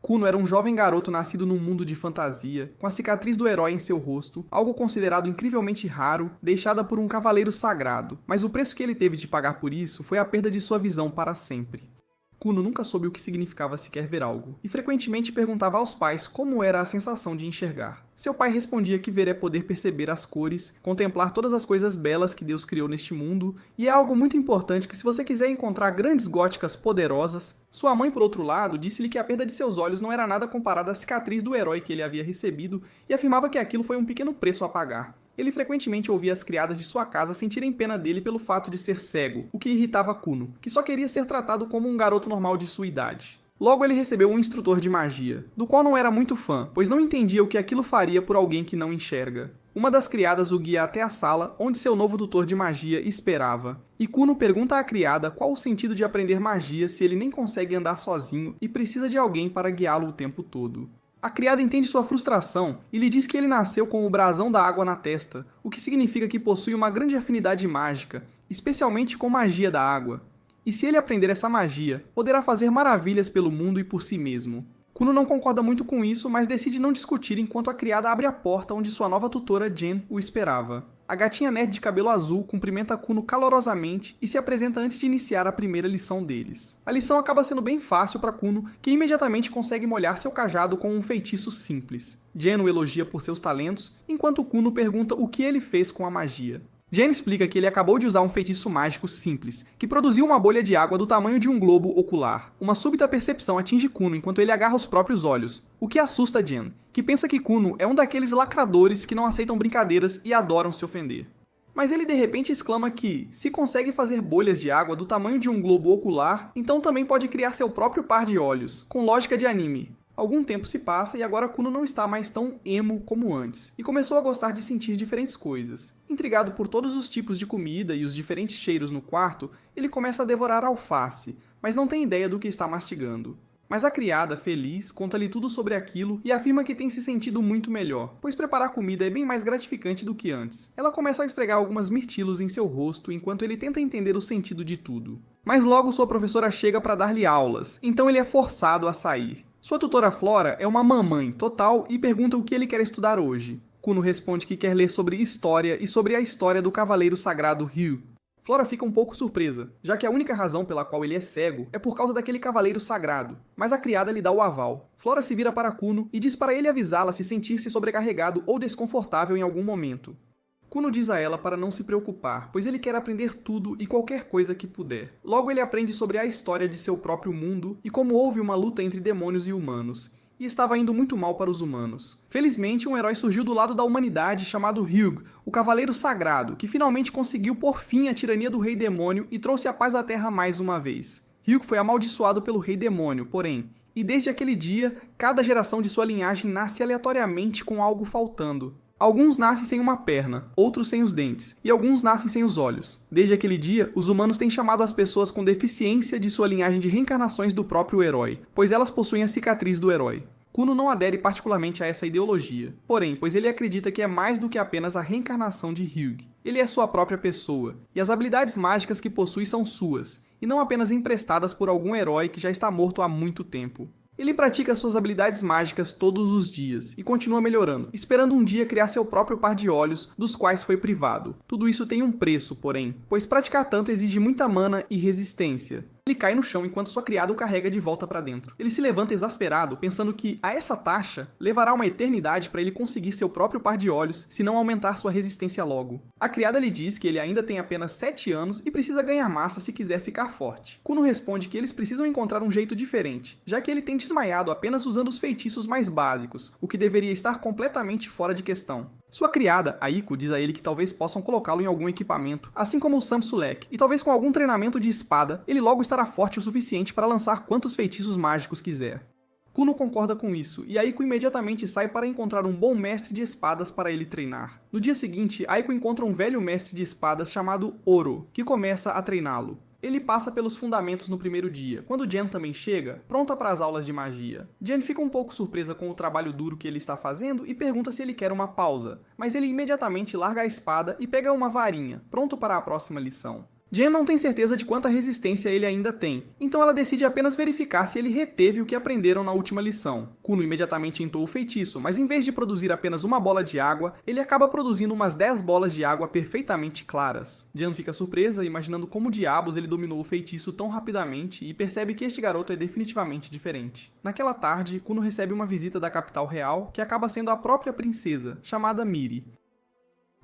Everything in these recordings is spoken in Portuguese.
Kuno era um jovem garoto nascido num mundo de fantasia, com a cicatriz do herói em seu rosto, algo considerado incrivelmente raro, deixada por um cavaleiro sagrado, mas o preço que ele teve de pagar por isso foi a perda de sua visão para sempre. Kuno nunca soube o que significava sequer ver algo, e frequentemente perguntava aos pais como era a sensação de enxergar. Seu pai respondia que ver é poder perceber as cores, contemplar todas as coisas belas que Deus criou neste mundo, e é algo muito importante que se você quiser encontrar grandes góticas poderosas, sua mãe, por outro lado, disse-lhe que a perda de seus olhos não era nada comparada à cicatriz do herói que ele havia recebido, e afirmava que aquilo foi um pequeno preço a pagar. Ele frequentemente ouvia as criadas de sua casa sentirem pena dele pelo fato de ser cego, o que irritava Kuno, que só queria ser tratado como um garoto normal de sua idade. Logo ele recebeu um instrutor de magia, do qual não era muito fã, pois não entendia o que aquilo faria por alguém que não enxerga. Uma das criadas o guia até a sala, onde seu novo tutor de magia esperava. E Kuno pergunta à criada qual o sentido de aprender magia se ele nem consegue andar sozinho e precisa de alguém para guiá-lo o tempo todo. A criada entende sua frustração e lhe diz que ele nasceu com o brasão da água na testa, o que significa que possui uma grande afinidade mágica, especialmente com magia da água. E se ele aprender essa magia, poderá fazer maravilhas pelo mundo e por si mesmo. Kuno não concorda muito com isso, mas decide não discutir enquanto a criada abre a porta onde sua nova tutora Jen o esperava. A gatinha nerd de cabelo azul cumprimenta Kuno calorosamente e se apresenta antes de iniciar a primeira lição deles. A lição acaba sendo bem fácil para Kuno, que imediatamente consegue molhar seu cajado com um feitiço simples. Jen o elogia por seus talentos, enquanto Kuno pergunta o que ele fez com a magia. Jen explica que ele acabou de usar um feitiço mágico simples, que produziu uma bolha de água do tamanho de um globo ocular. Uma súbita percepção atinge Kuno enquanto ele agarra os próprios olhos, o que assusta Jen, que pensa que Kuno é um daqueles lacradores que não aceitam brincadeiras e adoram se ofender. Mas ele de repente exclama que, se consegue fazer bolhas de água do tamanho de um globo ocular, então também pode criar seu próprio par de olhos, com lógica de anime. Algum tempo se passa e agora Kuno não está mais tão emo como antes, e começou a gostar de sentir diferentes coisas. Intrigado por todos os tipos de comida e os diferentes cheiros no quarto, ele começa a devorar alface, mas não tem ideia do que está mastigando. Mas a criada, feliz, conta-lhe tudo sobre aquilo e afirma que tem se sentido muito melhor, pois preparar comida é bem mais gratificante do que antes. Ela começa a esfregar algumas mirtilos em seu rosto enquanto ele tenta entender o sentido de tudo. Mas logo sua professora chega para dar-lhe aulas, então ele é forçado a sair. Sua tutora Flora é uma mamãe total e pergunta o que ele quer estudar hoje. Kuno responde que quer ler sobre história e sobre a história do cavaleiro sagrado Hugh. Flora fica um pouco surpresa, já que a única razão pela qual ele é cego é por causa daquele cavaleiro sagrado, mas a criada lhe dá o aval. Flora se vira para Kuno e diz para ele avisá-la se sentir-se sobrecarregado ou desconfortável em algum momento. Kuno diz a ela para não se preocupar, pois ele quer aprender tudo e qualquer coisa que puder. Logo ele aprende sobre a história de seu próprio mundo e como houve uma luta entre demônios e humanos, e estava indo muito mal para os humanos. Felizmente, um herói surgiu do lado da humanidade chamado Hugh, o Cavaleiro Sagrado, que finalmente conseguiu pôr fim à tirania do Rei Demônio e trouxe a paz à Terra mais uma vez. Hugh foi amaldiçoado pelo Rei Demônio, porém, e desde aquele dia, cada geração de sua linhagem nasce aleatoriamente com algo faltando. Alguns nascem sem uma perna, outros sem os dentes, e alguns nascem sem os olhos. Desde aquele dia, os humanos têm chamado as pessoas com deficiência de sua linhagem de reencarnações do próprio herói, pois elas possuem a cicatriz do herói. Kuno não adere particularmente a essa ideologia, porém, pois ele acredita que é mais do que apenas a reencarnação de Hugh. Ele é sua própria pessoa, e as habilidades mágicas que possui são suas, e não apenas emprestadas por algum herói que já está morto há muito tempo. Ele pratica suas habilidades mágicas todos os dias e continua melhorando, esperando um dia criar seu próprio par de olhos, dos quais foi privado. Tudo isso tem um preço, porém, pois praticar tanto exige muita mana e resistência. Ele cai no chão enquanto sua criada o carrega de volta para dentro. Ele se levanta exasperado, pensando que, a essa taxa, levará uma eternidade para ele conseguir seu próprio par de olhos, se não aumentar sua resistência logo. A criada lhe diz que ele ainda tem apenas 7 anos e precisa ganhar massa se quiser ficar forte. Kuno responde que eles precisam encontrar um jeito diferente, já que ele tem desmaiado apenas usando os feitiços mais básicos, o que deveria estar completamente fora de questão. Sua criada, Aiko, diz a ele que talvez possam colocá-lo em algum equipamento, assim como o Samsulek, e talvez com algum treinamento de espada, ele logo estará forte o suficiente para lançar quantos feitiços mágicos quiser. Kuno concorda com isso, e Aiko imediatamente sai para encontrar um bom mestre de espadas para ele treinar. No dia seguinte, Aiko encontra um velho mestre de espadas chamado Oro, que começa a treiná-lo. Ele passa pelos fundamentos no primeiro dia, quando Jen também chega, pronta para as aulas de magia. Jen fica um pouco surpresa com o trabalho duro que ele está fazendo e pergunta se ele quer uma pausa, mas ele imediatamente larga a espada e pega uma varinha, pronto para a próxima lição. Jen não tem certeza de quanta resistência ele ainda tem, então ela decide apenas verificar se ele reteve o que aprenderam na última lição. Kuno imediatamente entoa o feitiço, mas em vez de produzir apenas uma bola de água, ele acaba produzindo umas 10 bolas de água perfeitamente claras. Jen fica surpresa, imaginando como diabos ele dominou o feitiço tão rapidamente e percebe que este garoto é definitivamente diferente. Naquela tarde, Kuno recebe uma visita da capital real, que acaba sendo a própria princesa, chamada Miri.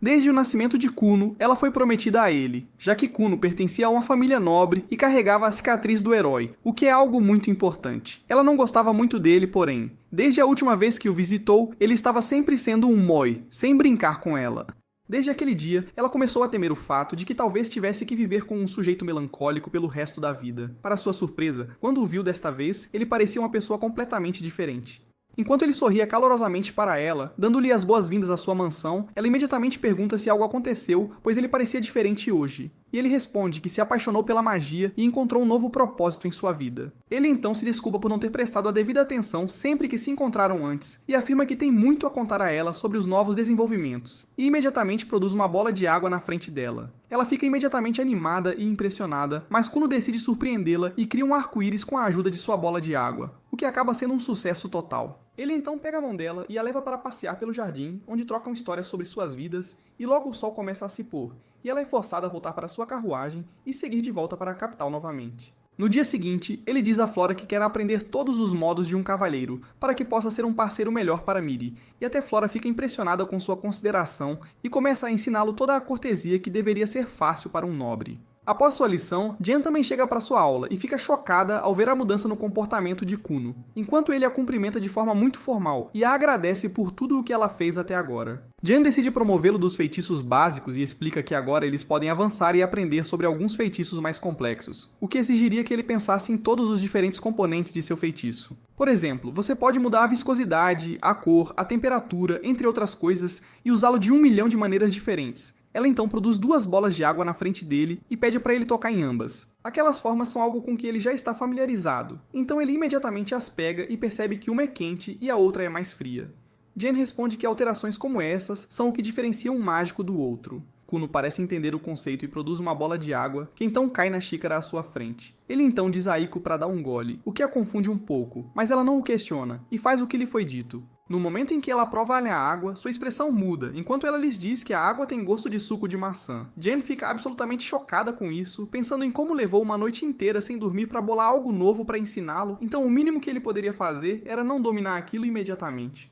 Desde o nascimento de Kuno, ela foi prometida a ele, já que Kuno pertencia a uma família nobre e carregava a cicatriz do herói, o que é algo muito importante. Ela não gostava muito dele, porém. Desde a última vez que o visitou, ele estava sempre sendo um moi, sem brincar com ela. Desde aquele dia, ela começou a temer o fato de que talvez tivesse que viver com um sujeito melancólico pelo resto da vida. Para sua surpresa, quando o viu desta vez, ele parecia uma pessoa completamente diferente. Enquanto ele sorria calorosamente para ela, dando-lhe as boas-vindas à sua mansão, ela imediatamente pergunta se algo aconteceu, pois ele parecia diferente hoje. E ele responde que se apaixonou pela magia e encontrou um novo propósito em sua vida. Ele então se desculpa por não ter prestado a devida atenção sempre que se encontraram antes, e afirma que tem muito a contar a ela sobre os novos desenvolvimentos, e imediatamente produz uma bola de água na frente dela. Ela fica imediatamente animada e impressionada, mas Kuno decide surpreendê-la e cria um arco-íris com a ajuda de sua bola de água, o que acaba sendo um sucesso total. Ele então pega a mão dela e a leva para passear pelo jardim, onde trocam histórias sobre suas vidas, e logo o sol começa a se pôr, e ela é forçada a voltar para sua carruagem e seguir de volta para a capital novamente. No dia seguinte, ele diz a Flora que quer aprender todos os modos de um cavalheiro, para que possa ser um parceiro melhor para Miri, e até Flora fica impressionada com sua consideração e começa a ensiná-lo toda a cortesia que deveria ser fácil para um nobre. Após sua lição, Jen também chega para sua aula e fica chocada ao ver a mudança no comportamento de Kuno, enquanto ele a cumprimenta de forma muito formal e a agradece por tudo o que ela fez até agora. Jen decide promovê-lo dos feitiços básicos e explica que agora eles podem avançar e aprender sobre alguns feitiços mais complexos, o que exigiria que ele pensasse em todos os diferentes componentes de seu feitiço. Por exemplo, você pode mudar a viscosidade, a cor, a temperatura, entre outras coisas, e usá-lo de 1 milhão de maneiras diferentes. Ela então produz 2 bolas de água na frente dele e pede para ele tocar em ambas. Aquelas formas são algo com que ele já está familiarizado, então ele imediatamente as pega e percebe que uma é quente e a outra é mais fria. Jen responde que alterações como essas são o que diferencia um mágico do outro. Kuno parece entender o conceito e produz uma bola de água, que então cai na xícara à sua frente. Ele então diz a Aiko para dar um gole, o que a confunde um pouco, mas ela não o questiona, e faz o que lhe foi dito. No momento em que ela prova a água, sua expressão muda, enquanto ela lhes diz que a água tem gosto de suco de maçã. Jen fica absolutamente chocada com isso, pensando em como levou uma noite inteira sem dormir para bolar algo novo para ensiná-lo, então o mínimo que ele poderia fazer era não dominar aquilo imediatamente.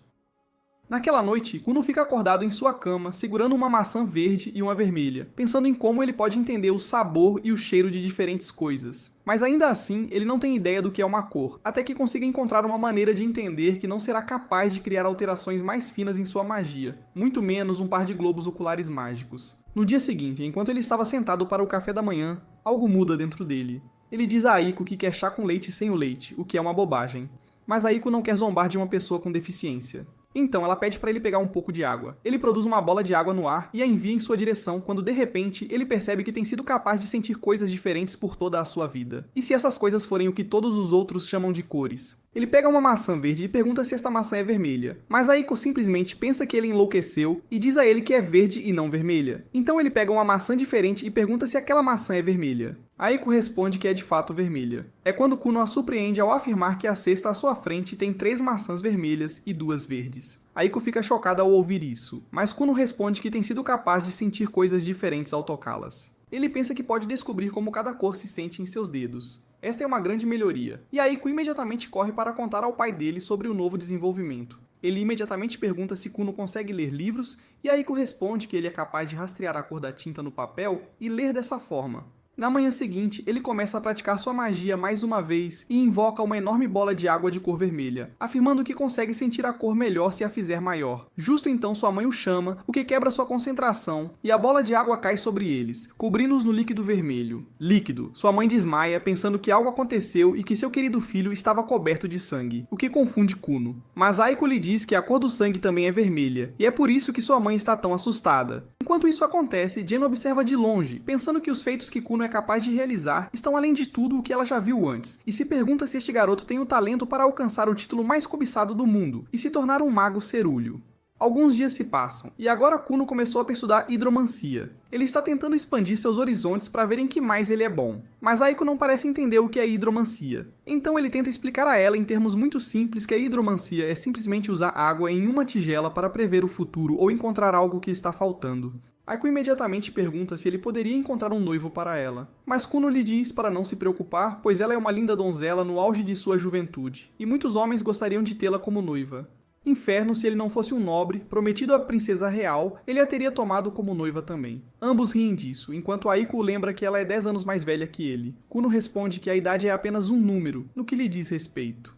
Naquela noite, Kuno fica acordado em sua cama, segurando uma maçã verde e uma vermelha, pensando em como ele pode entender o sabor e o cheiro de diferentes coisas. Mas ainda assim, ele não tem ideia do que é uma cor, até que consiga encontrar uma maneira de entender que não será capaz de criar alterações mais finas em sua magia, muito menos um par de globos oculares mágicos. No dia seguinte, enquanto ele estava sentado para o café da manhã, algo muda dentro dele. Ele diz a Aiko que quer chá com leite sem o leite, o que é uma bobagem. Mas Aiko não quer zombar de uma pessoa com deficiência. Então, ela pede para ele pegar um pouco de água. Ele produz uma bola de água no ar e a envia em sua direção quando, de repente, ele percebe que tem sido capaz de sentir coisas diferentes por toda a sua vida. E se essas coisas forem o que todos os outros chamam de cores? Ele pega uma maçã verde e pergunta se esta maçã é vermelha, mas Aiko simplesmente pensa que ele enlouqueceu e diz a ele que é verde e não vermelha. Então ele pega uma maçã diferente e pergunta se aquela maçã é vermelha. Aiko responde que é de fato vermelha. É quando Kuno a surpreende ao afirmar que a cesta à sua frente tem 3 maçãs vermelhas e 2 verdes. Aiko fica chocada ao ouvir isso, mas Kuno responde que tem sido capaz de sentir coisas diferentes ao tocá-las. Ele pensa que pode descobrir como cada cor se sente em seus dedos. Esta é uma grande melhoria, e Aiko imediatamente corre para contar ao pai dele sobre o novo desenvolvimento. Ele imediatamente pergunta se Kuno consegue ler livros, e Aiko responde que ele é capaz de rastrear a cor da tinta no papel e ler dessa forma. Na manhã seguinte, ele começa a praticar sua magia mais uma vez e invoca uma enorme bola de água de cor vermelha, afirmando que consegue sentir a cor melhor se a fizer maior. Justo então sua mãe o chama, o que quebra sua concentração, e a bola de água cai sobre eles, cobrindo-os no líquido vermelho. Líquido. Sua mãe desmaia, pensando que algo aconteceu e que seu querido filho estava coberto de sangue, o que confunde Kuno. Mas Aiko lhe diz que a cor do sangue também é vermelha, e é por isso que sua mãe está tão assustada. Enquanto isso acontece, Jen observa de longe, pensando que os feitos que Kuno é capaz de realizar estão além de tudo o que ela já viu antes, e se pergunta se este garoto tem o talento para alcançar o título mais cobiçado do mundo e se tornar um mago cerúleo. Alguns dias se passam, e agora Kuno começou a estudar hidromancia. Ele está tentando expandir seus horizontes para ver em que mais ele é bom. Mas Aiko não parece entender o que é hidromancia. Então ele tenta explicar a ela em termos muito simples que a hidromancia é simplesmente usar água em uma tigela para prever o futuro ou encontrar algo que está faltando. Aiko imediatamente pergunta se ele poderia encontrar um noivo para ela. Mas Kuno lhe diz para não se preocupar, pois ela é uma linda donzela no auge de sua juventude, e muitos homens gostariam de tê-la como noiva. Inferno, se ele não fosse um nobre, prometido à princesa real, ele a teria tomado como noiva também. Ambos riem disso, enquanto Aiko lembra que ela é 10 anos mais velha que ele. Kuno responde que a idade é apenas um número, no que lhe diz respeito.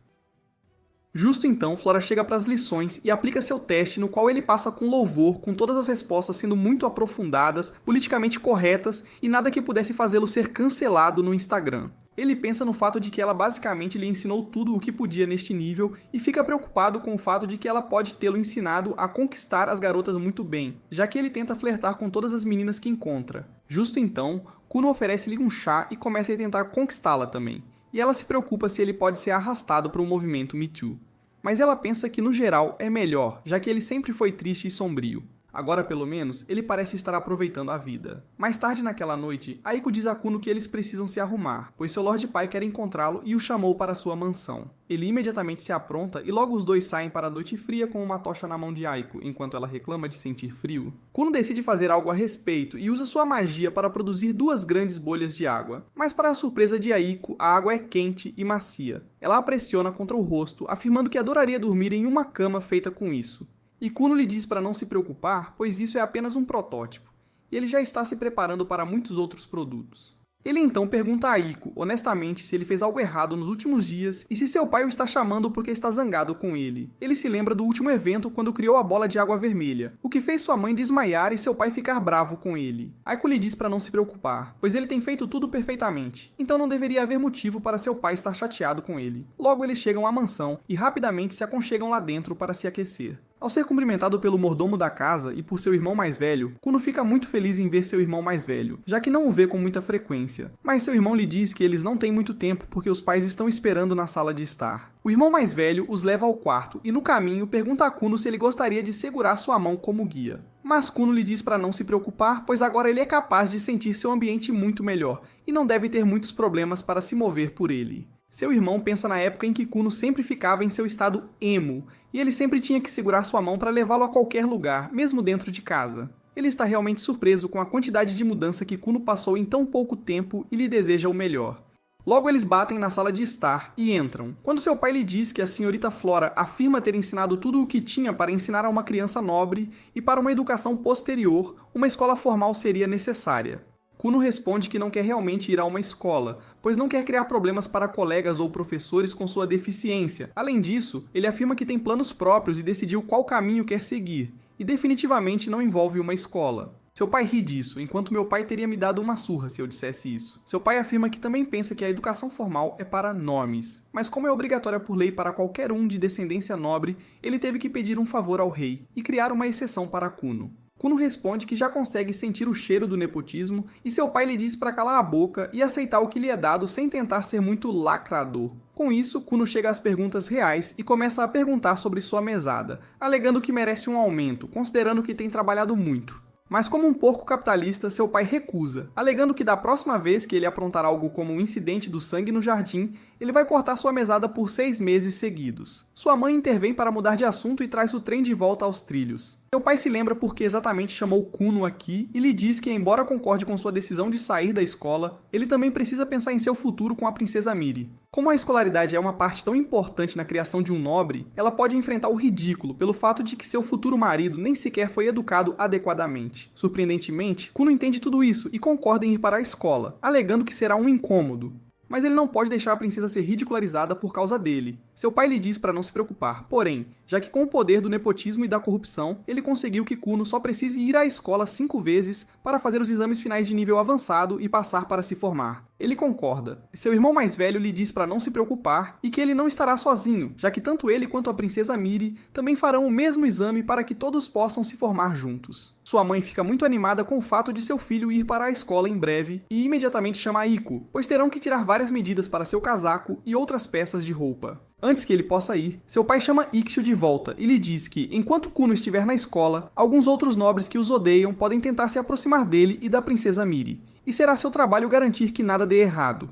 Justo então, Flora chega para as lições e aplica seu teste, no qual ele passa com louvor, com todas as respostas sendo muito aprofundadas, politicamente corretas e nada que pudesse fazê-lo ser cancelado no Instagram. Ele pensa no fato de que ela basicamente lhe ensinou tudo o que podia neste nível e fica preocupado com o fato de que ela pode tê-lo ensinado a conquistar as garotas muito bem, já que ele tenta flertar com todas as meninas que encontra. Justo então, Kuno oferece-lhe um chá e começa a tentar conquistá-la também. E ela se preocupa se ele pode ser arrastado para o movimento Me Too. Mas ela pensa que no geral é melhor, já que ele sempre foi triste e sombrio. Agora, pelo menos, ele parece estar aproveitando a vida. Mais tarde naquela noite, Aiko diz a Kuno que eles precisam se arrumar, pois seu Lord Pai quer encontrá-lo e o chamou para sua mansão. Ele imediatamente se apronta e logo os dois saem para a noite fria com uma tocha na mão de Aiko, enquanto ela reclama de sentir frio. Kuno decide fazer algo a respeito e usa sua magia para produzir 2 grandes bolhas de água. Mas para a surpresa de Aiko, a água é quente e macia. Ela a pressiona contra o rosto, afirmando que adoraria dormir em uma cama feita com isso. E Kuno lhe diz para não se preocupar, pois isso é apenas um protótipo, e ele já está se preparando para muitos outros produtos. Ele então pergunta a Aiko, honestamente, se ele fez algo errado nos últimos dias e se seu pai o está chamando porque está zangado com ele. Ele se lembra do último evento quando criou a bola de água vermelha, o que fez sua mãe desmaiar e seu pai ficar bravo com ele. Aiko lhe diz para não se preocupar, pois ele tem feito tudo perfeitamente, então não deveria haver motivo para seu pai estar chateado com ele. Logo eles chegam à mansão e rapidamente se aconchegam lá dentro para se aquecer. Ao ser cumprimentado pelo mordomo da casa e por seu irmão mais velho, Kuno fica muito feliz em ver seu irmão mais velho, já que não o vê com muita frequência. Mas seu irmão lhe diz que eles não têm muito tempo porque os pais estão esperando na sala de estar. O irmão mais velho os leva ao quarto e no caminho pergunta a Kuno se ele gostaria de segurar sua mão como guia. Mas Kuno lhe diz para não se preocupar, pois agora ele é capaz de sentir seu ambiente muito melhor e não deve ter muitos problemas para se mover por ele. Seu irmão pensa na época em que Kuno sempre ficava em seu estado emo, e ele sempre tinha que segurar sua mão para levá-lo a qualquer lugar, mesmo dentro de casa. Ele está realmente surpreso com a quantidade de mudança que Kuno passou em tão pouco tempo e lhe deseja o melhor. Logo eles batem na sala de estar e entram, quando seu pai lhe diz que a senhorita Flora afirma ter ensinado tudo o que tinha para ensinar a uma criança nobre e para uma educação posterior, uma escola formal seria necessária. Kuno responde que não quer realmente ir a uma escola, pois não quer criar problemas para colegas ou professores com sua deficiência. Além disso, ele afirma que tem planos próprios e decidiu qual caminho quer seguir, e definitivamente não envolve uma escola. Seu pai ri disso, enquanto meu pai teria me dado uma surra se eu dissesse isso. Seu pai afirma que também pensa que a educação formal é para nomes, mas como é obrigatória por lei para qualquer um de descendência nobre, ele teve que pedir um favor ao rei e criar uma exceção para Kuno. Kuno responde que já consegue sentir o cheiro do nepotismo e seu pai lhe diz para calar a boca e aceitar o que lhe é dado sem tentar ser muito lacrador. Com isso, Kuno chega às perguntas reais e começa a perguntar sobre sua mesada, alegando que merece um aumento, considerando que tem trabalhado muito. Mas como um porco capitalista, seu pai recusa, alegando que da próxima vez que ele aprontar algo como um incidente do sangue no jardim, ele vai cortar sua mesada por 6 meses seguidos. Sua mãe intervém para mudar de assunto e traz o trem de volta aos trilhos. Seu pai se lembra porque exatamente chamou Kuno aqui e lhe diz que, embora concorde com sua decisão de sair da escola, ele também precisa pensar em seu futuro com a princesa Miri. Como a escolaridade é uma parte tão importante na criação de um nobre, ela pode enfrentar o ridículo pelo fato de que seu futuro marido nem sequer foi educado adequadamente. Surpreendentemente, Kuno entende tudo isso e concorda em ir para a escola, alegando que será um incômodo. Mas ele não pode deixar a princesa ser ridicularizada por causa dele. Seu pai lhe diz para não se preocupar, porém, já que com o poder do nepotismo e da corrupção, ele conseguiu que Kuno só precise ir à escola 5 vezes para fazer os exames finais de nível avançado e passar para se formar. Ele concorda. Seu irmão mais velho lhe diz para não se preocupar e que ele não estará sozinho, já que tanto ele quanto a princesa Miri também farão o mesmo exame para que todos possam se formar juntos. Sua mãe fica muito animada com o fato de seu filho ir para a escola em breve e imediatamente chama Iko, pois terão que tirar várias medidas para seu casaco e outras peças de roupa. Antes que ele possa ir, seu pai chama Ikshio de volta e lhe diz que, enquanto Kuno estiver na escola, alguns outros nobres que os odeiam podem tentar se aproximar dele e da princesa Miri, e será seu trabalho garantir que nada dê errado.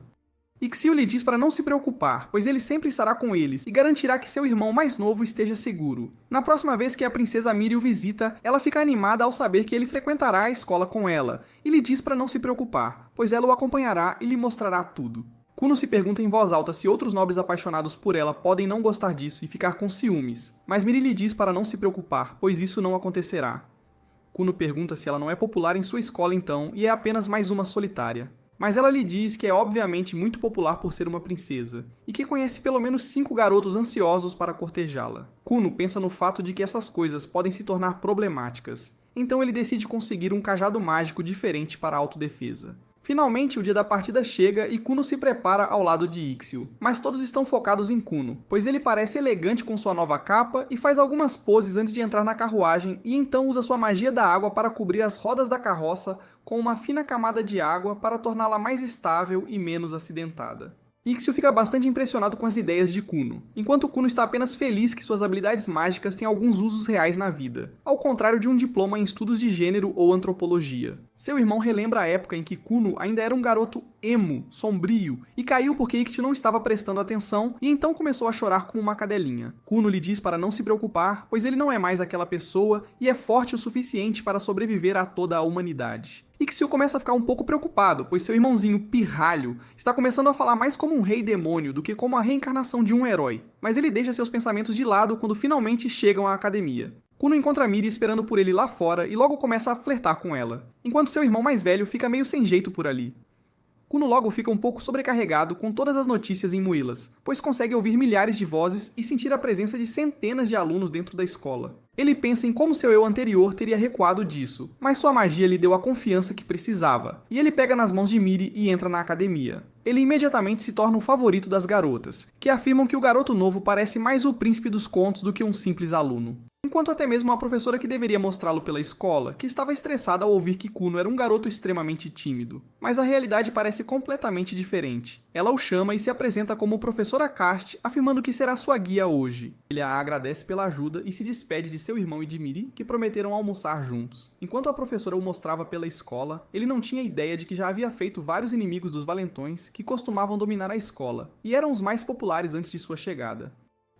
Ikshio lhe diz para não se preocupar, pois ele sempre estará com eles e garantirá que seu irmão mais novo esteja seguro. Na próxima vez que a princesa Miri o visita, ela fica animada ao saber que ele frequentará a escola com ela, e lhe diz para não se preocupar, pois ela o acompanhará e lhe mostrará tudo. Kuno se pergunta em voz alta se outros nobres apaixonados por ela podem não gostar disso e ficar com ciúmes, mas Miri lhe diz para não se preocupar, pois isso não acontecerá. Kuno pergunta se ela não é popular em sua escola então e é apenas mais uma solitária. Mas ela lhe diz que é obviamente muito popular por ser uma princesa, e que conhece pelo menos 5 garotos ansiosos para cortejá-la. Kuno pensa no fato de que essas coisas podem se tornar problemáticas, então ele decide conseguir um cajado mágico diferente para a autodefesa. Finalmente, o dia da partida chega e Kuno se prepara ao lado de Ikshio, mas todos estão focados em Kuno, pois ele parece elegante com sua nova capa e faz algumas poses antes de entrar na carruagem e então usa sua magia da água para cobrir as rodas da carroça com uma fina camada de água para torná-la mais estável e menos acidentada. Ikshio fica bastante impressionado com as ideias de Kuno, enquanto Kuno está apenas feliz que suas habilidades mágicas têm alguns usos reais na vida, ao contrário de um diploma em estudos de gênero ou antropologia. Seu irmão relembra a época em que Kuno ainda era um garoto emo, sombrio, e caiu porque Ikshio não estava prestando atenção e então começou a chorar como uma cadelinha. Kuno lhe diz para não se preocupar, pois ele não é mais aquela pessoa e é forte o suficiente para sobreviver a toda a humanidade. Ikshio começa a ficar um pouco preocupado, pois seu irmãozinho pirralho está começando a falar mais como um rei demônio do que como a reencarnação de um herói, mas ele deixa seus pensamentos de lado quando finalmente chegam à academia. Kuno encontra Miri esperando por ele lá fora e logo começa a flertar com ela, enquanto seu irmão mais velho fica meio sem jeito por ali. Kuno logo fica um pouco sobrecarregado com todas as notícias em Muilas, pois consegue ouvir milhares de vozes e sentir a presença de centenas de alunos dentro da escola. Ele pensa em como seu eu anterior teria recuado disso, mas sua magia lhe deu a confiança que precisava, e ele pega nas mãos de Miri e entra na academia. Ele imediatamente se torna o favorito das garotas, que afirmam que o garoto novo parece mais o príncipe dos contos do que um simples aluno. Enquanto até mesmo a professora que deveria mostrá-lo pela escola, que estava estressada ao ouvir que Kuno era um garoto extremamente tímido. Mas a realidade parece completamente diferente. Ela o chama e se apresenta como professora Cast, afirmando que será sua guia hoje. Ele a agradece pela ajuda e se despede de seu irmão e de Miri, que prometeram almoçar juntos. Enquanto a professora o mostrava pela escola, ele não tinha ideia de que já havia feito vários inimigos dos valentões que costumavam dominar a escola, e eram os mais populares antes de sua chegada.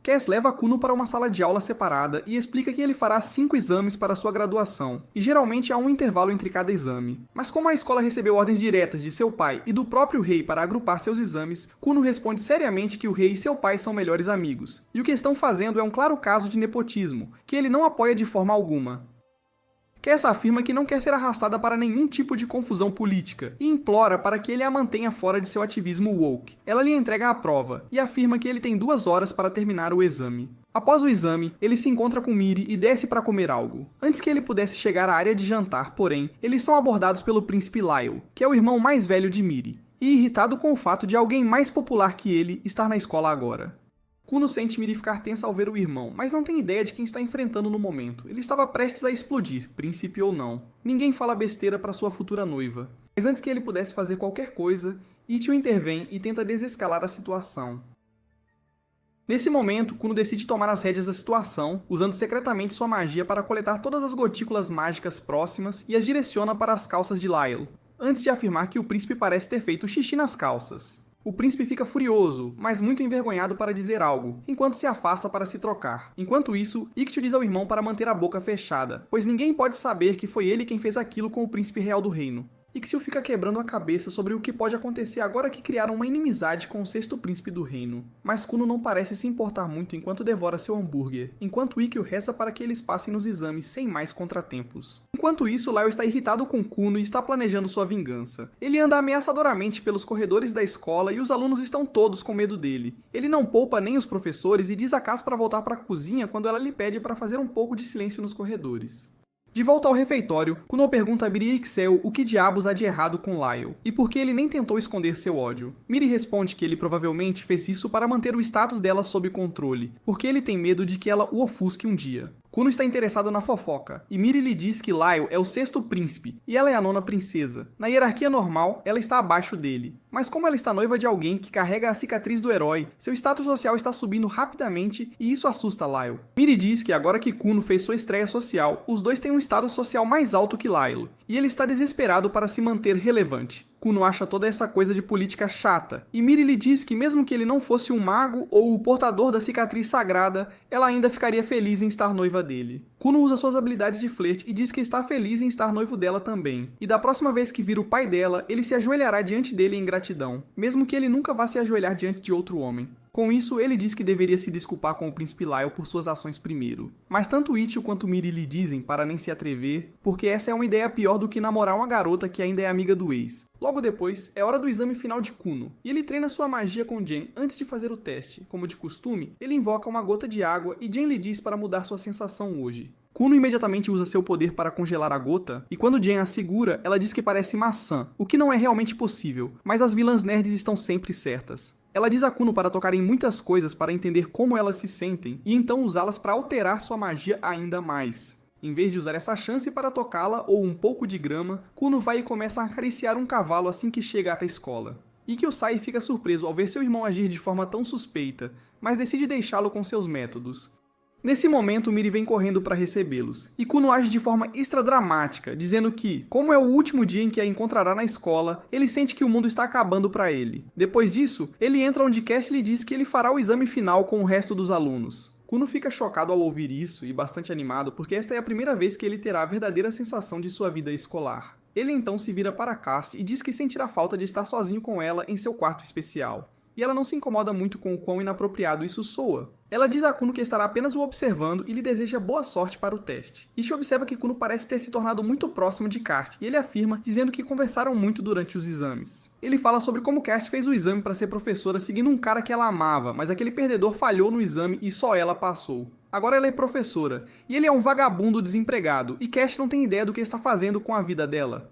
Cass leva Kuno para uma sala de aula separada e explica que ele fará 5 exames para sua graduação, e geralmente há um intervalo entre cada exame. Mas como a escola recebeu ordens diretas de seu pai e do próprio rei para agrupar seus exames, Kuno responde seriamente que o rei e seu pai são melhores amigos, e o que estão fazendo é um claro caso de nepotismo, que ele não apoia de forma alguma. Cass afirma que não quer ser arrastada para nenhum tipo de confusão política e implora para que ele a mantenha fora de seu ativismo woke. Ela lhe entrega a prova e afirma que ele tem 2 horas para terminar o exame. Após o exame, ele se encontra com Miri e desce para comer algo. Antes que ele pudesse chegar à área de jantar, porém, eles são abordados pelo príncipe Lyle, que é o irmão mais velho de Miri, e irritado com o fato de alguém mais popular que ele estar na escola agora. Kuno sente Miri ficar tensa ao ver o irmão, mas não tem ideia de quem está enfrentando no momento. Ele estava prestes a explodir, príncipe ou não. Ninguém fala besteira para sua futura noiva. Mas antes que ele pudesse fazer qualquer coisa, Ichio intervém e tenta desescalar a situação. Nesse momento, Kuno decide tomar as rédeas da situação, usando secretamente sua magia para coletar todas as gotículas mágicas próximas e as direciona para as calças de Lyle, antes de afirmar que o príncipe parece ter feito xixi nas calças. O príncipe fica furioso, mas muito envergonhado para dizer algo, enquanto se afasta para se trocar. Enquanto isso, Ikshio diz ao irmão para manter a boca fechada, pois ninguém pode saber que foi ele quem fez aquilo com o príncipe real do reino. Ikshio fica quebrando a cabeça sobre o que pode acontecer agora que criaram uma inimizade com o 6º príncipe do reino. Mas Kuno não parece se importar muito enquanto devora seu hambúrguer, enquanto Ikkyo reza para que eles passem nos exames sem mais contratempos. Enquanto isso, Lyle está irritado com Kuno e está planejando sua vingança. Ele anda ameaçadoramente pelos corredores da escola e os alunos estão todos com medo dele. Ele não poupa nem os professores e diz a Cass para voltar para a cozinha quando ela lhe pede para fazer um pouco de silêncio nos corredores. De volta ao refeitório, Kuno pergunta a Miri e Ixel o que diabos há de errado com Lyle, e por que ele nem tentou esconder seu ódio. Miri responde que ele provavelmente fez isso para manter o status dela sob controle, porque ele tem medo de que ela o ofusque um dia. Kuno está interessado na fofoca, e Miri lhe diz que Lyle é o sexto príncipe, e ela é a nona princesa. Na hierarquia normal, ela está abaixo dele. Mas como ela está noiva de alguém que carrega a cicatriz do herói, seu status social está subindo rapidamente e isso assusta Lyle. Miri diz que agora que Kuno fez sua estreia social, os dois têm um status social mais alto que Lyle, e ele está desesperado para se manter relevante. Kuno acha toda essa coisa de política chata, e Miri lhe diz que mesmo que ele não fosse um mago ou o portador da cicatriz sagrada, ela ainda ficaria feliz em estar noiva dele. Kuno usa suas habilidades de flerte e diz que está feliz em estar noivo dela também, e da próxima vez que vir o pai dela, ele se ajoelhará diante dele em gratidão, mesmo que ele nunca vá se ajoelhar diante de outro homem. Com isso, ele diz que deveria se desculpar com o príncipe Lyle por suas ações primeiro. Mas tanto Ichigo quanto Miri lhe dizem para nem se atrever, porque essa é uma ideia pior do que namorar uma garota que ainda é amiga do ex. Logo depois, é hora do exame final de Kuno, e ele treina sua magia com Jen antes de fazer o teste. Como de costume, ele invoca uma gota de água e Jen lhe diz para mudar sua sensação hoje. Kuno imediatamente usa seu poder para congelar a gota, e quando Jen a segura, ela diz que parece maçã, o que não é realmente possível, mas as vilãs nerds estão sempre certas. Ela diz a Kuno para tocar em muitas coisas para entender como elas se sentem, e então usá-las para alterar sua magia ainda mais. Em vez de usar essa chance para tocá-la ou um pouco de grama, Kuno vai e começa a acariciar um cavalo assim que chega à escola. Ikkyo-sai fica surpreso ao ver seu irmão agir de forma tão suspeita, mas decide deixá-lo com seus métodos. Nesse momento, Miri vem correndo para recebê-los, e Kuno age de forma extra dramática, dizendo que, como é o último dia em que a encontrará na escola, ele sente que o mundo está acabando para ele. Depois disso, ele entra onde Cash lhe diz que ele fará o exame final com o resto dos alunos. Kuno fica chocado ao ouvir isso e bastante animado, porque esta é a primeira vez que ele terá a verdadeira sensação de sua vida escolar. Ele então se vira para Cass e diz que sentirá falta de estar sozinho com ela em seu quarto especial. E ela não se incomoda muito com o quão inapropriado isso soa. Ela diz a Kuno que estará apenas o observando e lhe deseja boa sorte para o teste. Ichi observa que Kuno parece ter se tornado muito próximo de Cast, e ele afirma, dizendo que conversaram muito durante os exames. Ele fala sobre como Cast fez o exame para ser professora seguindo um cara que ela amava, mas aquele perdedor falhou no exame e só ela passou. Agora ela é professora, e ele é um vagabundo desempregado, e Cast não tem ideia do que está fazendo com a vida dela.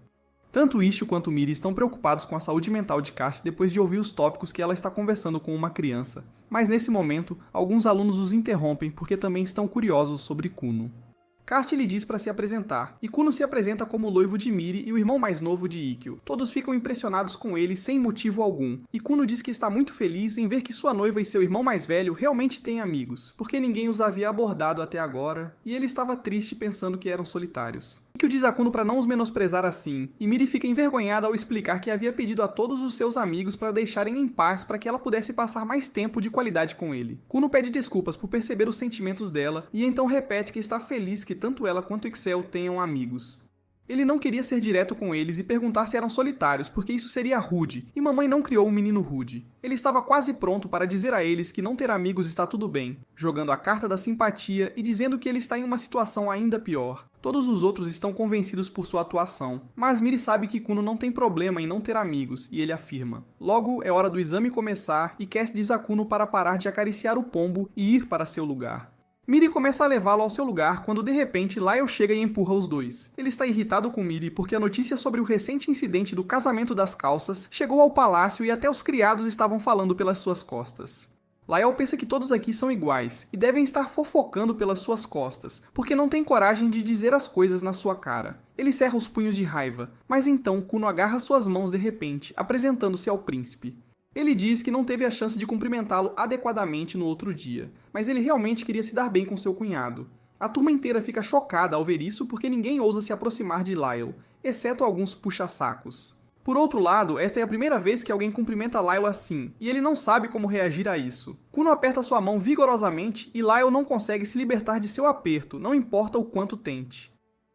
Tanto Ichigo quanto Miri estão preocupados com a saúde mental de Cast depois de ouvir os tópicos que ela está conversando com uma criança. Mas nesse momento, alguns alunos os interrompem porque também estão curiosos sobre Kuno. Cast lhe diz para se apresentar, e Kuno se apresenta como o noivo de Miri e o irmão mais novo de Ikkyo. Todos ficam impressionados com ele sem motivo algum, e Kuno diz que está muito feliz em ver que sua noiva e seu irmão mais velho realmente têm amigos, porque ninguém os havia abordado até agora, e ele estava triste pensando que eram solitários. Ikkyo diz a Kuno para não os menosprezar assim, e Miri fica envergonhada ao explicar que havia pedido a todos os seus amigos para deixarem em paz para que ela pudesse passar mais tempo de qualidade com ele. Kuno pede desculpas por perceber os sentimentos dela, e então repete que está feliz que tanto ela quanto Ixel tenham amigos. Ele não queria ser direto com eles e perguntar se eram solitários, porque isso seria rude, e mamãe não criou um menino rude. Ele estava quase pronto para dizer a eles que não ter amigos está tudo bem, jogando a carta da simpatia e dizendo que ele está em uma situação ainda pior. Todos os outros estão convencidos por sua atuação, mas Miri sabe que Kuno não tem problema em não ter amigos, e ele afirma. Logo, é hora do exame começar, e Cass diz a Kuno para parar de acariciar o pombo e ir para seu lugar. Miri começa a levá-lo ao seu lugar quando de repente Lyle chega e empurra os dois. Ele está irritado com Miri porque a notícia sobre o recente incidente do casamento das calças chegou ao palácio e até os criados estavam falando pelas suas costas. Lyle pensa que todos aqui são iguais e devem estar fofocando pelas suas costas, porque não tem coragem de dizer as coisas na sua cara. Ele cerra os punhos de raiva, mas então Kuno agarra suas mãos de repente, apresentando-se ao príncipe. Ele diz que não teve a chance de cumprimentá-lo adequadamente no outro dia, mas ele realmente queria se dar bem com seu cunhado. A turma inteira fica chocada ao ver isso porque ninguém ousa se aproximar de Lyle, exceto alguns puxa-sacos. Por outro lado, esta é a primeira vez que alguém cumprimenta Lyle assim, e ele não sabe como reagir a isso. Kuno aperta sua mão vigorosamente e Lyle não consegue se libertar de seu aperto, não importa o quanto tente.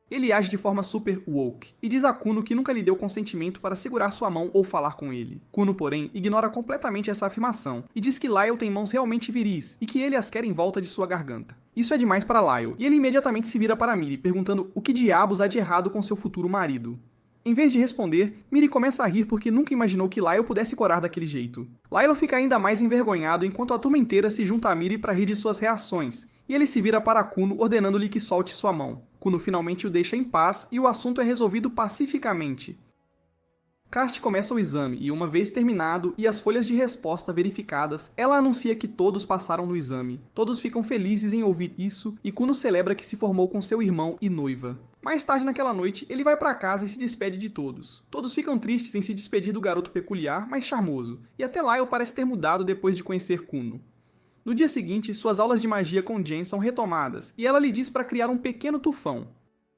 Ele age de forma super woke, e diz a Kuno que nunca lhe deu consentimento para segurar sua mão ou falar com ele. Kuno, porém, ignora completamente essa afirmação, e diz que Lyle tem mãos realmente viris, e que ele as quer em volta de sua garganta. Isso é demais para Lyle, e ele imediatamente se vira para Miri, perguntando o que diabos há de errado com seu futuro marido. Em vez de responder, Miri começa a rir porque nunca imaginou que Lyle pudesse corar daquele jeito. Lyle fica ainda mais envergonhado enquanto a turma inteira se junta a Miri para rir de suas reações, e ele se vira para Kuno ordenando-lhe que solte sua mão. Kuno finalmente o deixa em paz e o assunto é resolvido pacificamente. Cast começa o exame e, uma vez terminado e as folhas de resposta verificadas, ela anuncia que todos passaram no exame. Todos ficam felizes em ouvir isso e Kuno celebra que se formou com seu irmão e noiva. Mais tarde naquela noite, ele vai para casa e se despede de todos. Todos ficam tristes em se despedir do garoto peculiar, mas charmoso, e até Lyle parece ter mudado depois de conhecer Kuno. No dia seguinte, suas aulas de magia com Jen são retomadas, e ela lhe diz para criar um pequeno tufão.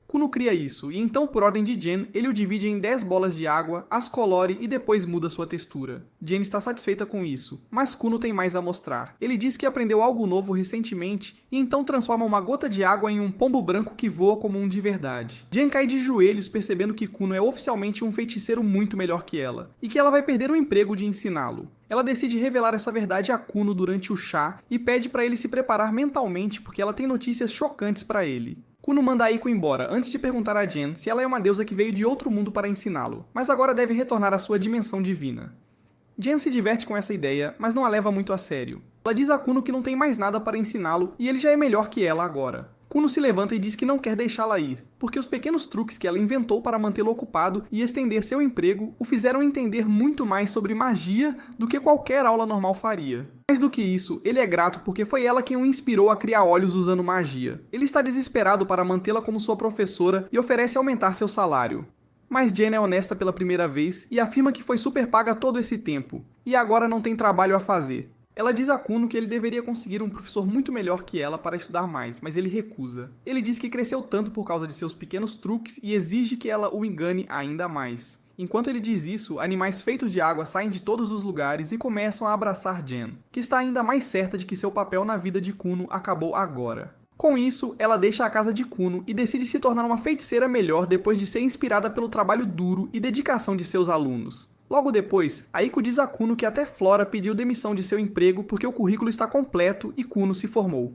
Kuno cria isso, e então, por ordem de Jen, ele o divide em 10 bolas de água, as colore e depois muda sua textura. Jen está satisfeita com isso, mas Kuno tem mais a mostrar. Ele diz que aprendeu algo novo recentemente, e então transforma uma gota de água em um pombo branco que voa como um de verdade. Jen cai de joelhos percebendo que Kuno é oficialmente um feiticeiro muito melhor que ela, e que ela vai perder o emprego de ensiná-lo. Ela decide revelar essa verdade a Kuno durante o chá, e pede para ele se preparar mentalmente porque ela tem notícias chocantes para ele. Kuno manda Aiko embora, antes de perguntar a Jen se ela é uma deusa que veio de outro mundo para ensiná-lo, mas agora deve retornar à sua dimensão divina. Jen se diverte com essa ideia, mas não a leva muito a sério. Ela diz a Kuno que não tem mais nada para ensiná-lo e ele já é melhor que ela agora. Kuno se levanta e diz que não quer deixá-la ir, porque os pequenos truques que ela inventou para mantê-lo ocupado e estender seu emprego o fizeram entender muito mais sobre magia do que qualquer aula normal faria. Mais do que isso, ele é grato porque foi ela quem o inspirou a criar olhos usando magia. Ele está desesperado para mantê-la como sua professora e oferece aumentar seu salário. Mas Jen é honesta pela primeira vez e afirma que foi super paga todo esse tempo, e agora não tem trabalho a fazer. Ela diz a Kuno que ele deveria conseguir um professor muito melhor que ela para estudar mais, mas ele recusa. Ele diz que cresceu tanto por causa de seus pequenos truques e exige que ela o engane ainda mais. Enquanto ele diz isso, animais feitos de água saem de todos os lugares e começam a abraçar Jen, que está ainda mais certa de que seu papel na vida de Kuno acabou agora. Com isso, ela deixa a casa de Kuno e decide se tornar uma feiticeira melhor depois de ser inspirada pelo trabalho duro e dedicação de seus alunos. Logo depois, Aiko diz a Kuno que até Flora pediu demissão de seu emprego porque o currículo está completo e Kuno se formou.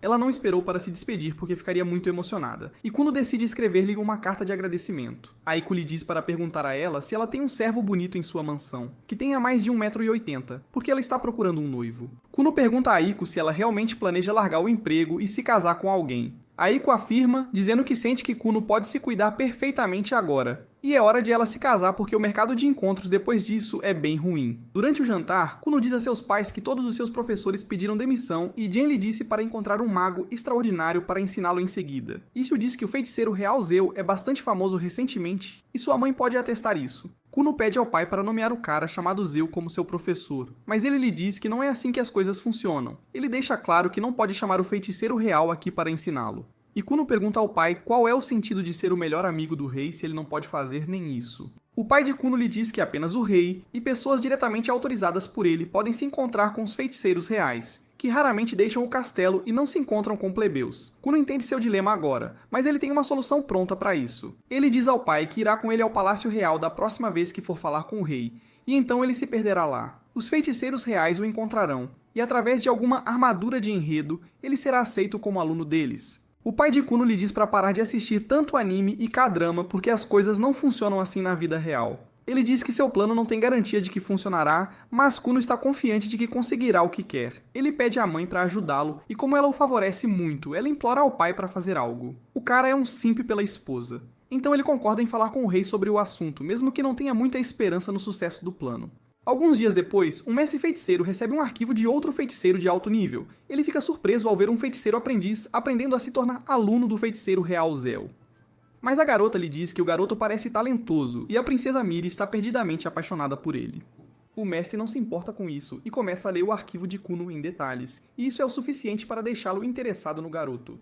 Ela não esperou para se despedir porque ficaria muito emocionada, e Kuno decide escrever-lhe uma carta de agradecimento. Aiko lhe diz para perguntar a ela se ela tem um servo bonito em sua mansão, que tenha mais de 1,80 m, porque ela está procurando um noivo. Kuno pergunta a Aiko se ela realmente planeja largar o emprego e se casar com alguém. Aiko afirma, dizendo que sente que Kuno pode se cuidar perfeitamente agora. E é hora de ela se casar porque o mercado de encontros depois disso é bem ruim. Durante o jantar, Kuno diz a seus pais que todos os seus professores pediram demissão e Jen lhe disse para encontrar um mago extraordinário para ensiná-lo em seguida. Isso diz que o feiticeiro real Zeu é bastante famoso recentemente e sua mãe pode atestar isso. Kuno pede ao pai para nomear o cara chamado Zeu como seu professor, mas ele lhe diz que não é assim que as coisas funcionam. Ele deixa claro que não pode chamar o feiticeiro real aqui para ensiná-lo. E Kuno pergunta ao pai qual é o sentido de ser o melhor amigo do rei se ele não pode fazer nem isso. O pai de Kuno lhe diz que apenas o rei e pessoas diretamente autorizadas por ele podem se encontrar com os feiticeiros reais, que raramente deixam o castelo e não se encontram com plebeus. Kuno entende seu dilema agora, mas ele tem uma solução pronta para isso. Ele diz ao pai que irá com ele ao Palácio Real da próxima vez que for falar com o rei, e então ele se perderá lá. Os feiticeiros reais o encontrarão, e através de alguma armadura de enredo, ele será aceito como aluno deles. O pai de Kuno lhe diz para parar de assistir tanto anime e K-drama porque as coisas não funcionam assim na vida real. Ele diz que seu plano não tem garantia de que funcionará, mas Kuno está confiante de que conseguirá o que quer. Ele pede à mãe para ajudá-lo e como ela o favorece muito, ela implora ao pai para fazer algo. O cara é um simp pela esposa. Então ele concorda em falar com o rei sobre o assunto, mesmo que não tenha muita esperança no sucesso do plano. Alguns dias depois, um mestre feiticeiro recebe um arquivo de outro feiticeiro de alto nível. Ele fica surpreso ao ver um feiticeiro aprendiz aprendendo a se tornar aluno do feiticeiro real Zeu. Mas a garota lhe diz que o garoto parece talentoso e a princesa Miri está perdidamente apaixonada por ele. O mestre não se importa com isso e começa a ler o arquivo de Kuno em detalhes, e isso é o suficiente para deixá-lo interessado no garoto.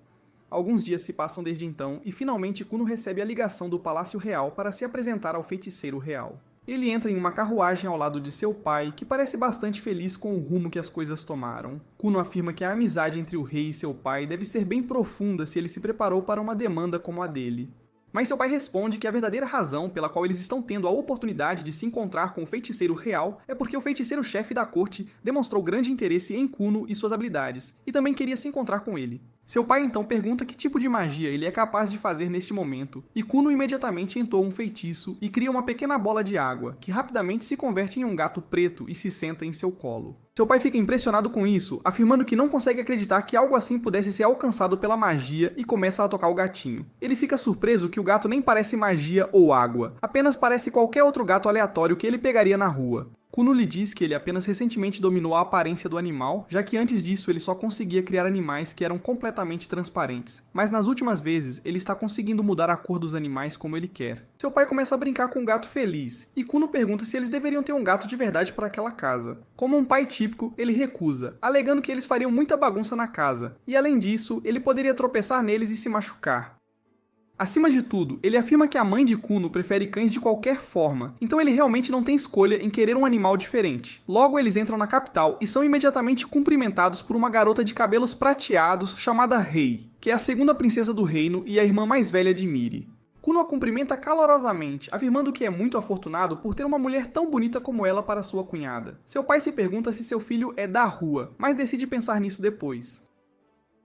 Alguns dias se passam desde então e finalmente Kuno recebe a ligação do Palácio Real para se apresentar ao feiticeiro real. Ele entra em uma carruagem ao lado de seu pai, que parece bastante feliz com o rumo que as coisas tomaram. Kuno afirma que a amizade entre o rei e seu pai deve ser bem profunda se ele se preparou para uma demanda como a dele. Mas seu pai responde que a verdadeira razão pela qual eles estão tendo a oportunidade de se encontrar com o feiticeiro real é porque o feiticeiro-chefe da corte demonstrou grande interesse em Kuno e suas habilidades, e também queria se encontrar com ele. Seu pai então pergunta que tipo de magia ele é capaz de fazer neste momento, e Kuno imediatamente entoa um feitiço e cria uma pequena bola de água, que rapidamente se converte em um gato preto e se senta em seu colo. Seu pai fica impressionado com isso, afirmando que não consegue acreditar que algo assim pudesse ser alcançado pela magia e começa a tocar o gatinho. Ele fica surpreso que o gato nem parece magia ou água, apenas parece qualquer outro gato aleatório que ele pegaria na rua. Kuno lhe diz que ele apenas recentemente dominou a aparência do animal, já que antes disso ele só conseguia criar animais que eram completamente transparentes. Mas nas últimas vezes, ele está conseguindo mudar a cor dos animais como ele quer. Seu pai começa a brincar com um gato feliz, e Kuno pergunta se eles deveriam ter um gato de verdade para aquela casa. Como um pai típico, ele recusa, alegando que eles fariam muita bagunça na casa, e além disso, ele poderia tropeçar neles e se machucar. Acima de tudo, ele afirma que a mãe de Kuno prefere cães de qualquer forma, então ele realmente não tem escolha em querer um animal diferente. Logo, eles entram na capital e são imediatamente cumprimentados por uma garota de cabelos prateados chamada Rei, que é a segunda princesa do reino e a irmã mais velha de Miri. Kuno a cumprimenta calorosamente, afirmando que é muito afortunado por ter uma mulher tão bonita como ela para sua cunhada. Seu pai se pergunta se seu filho é da rua, mas decide pensar nisso depois.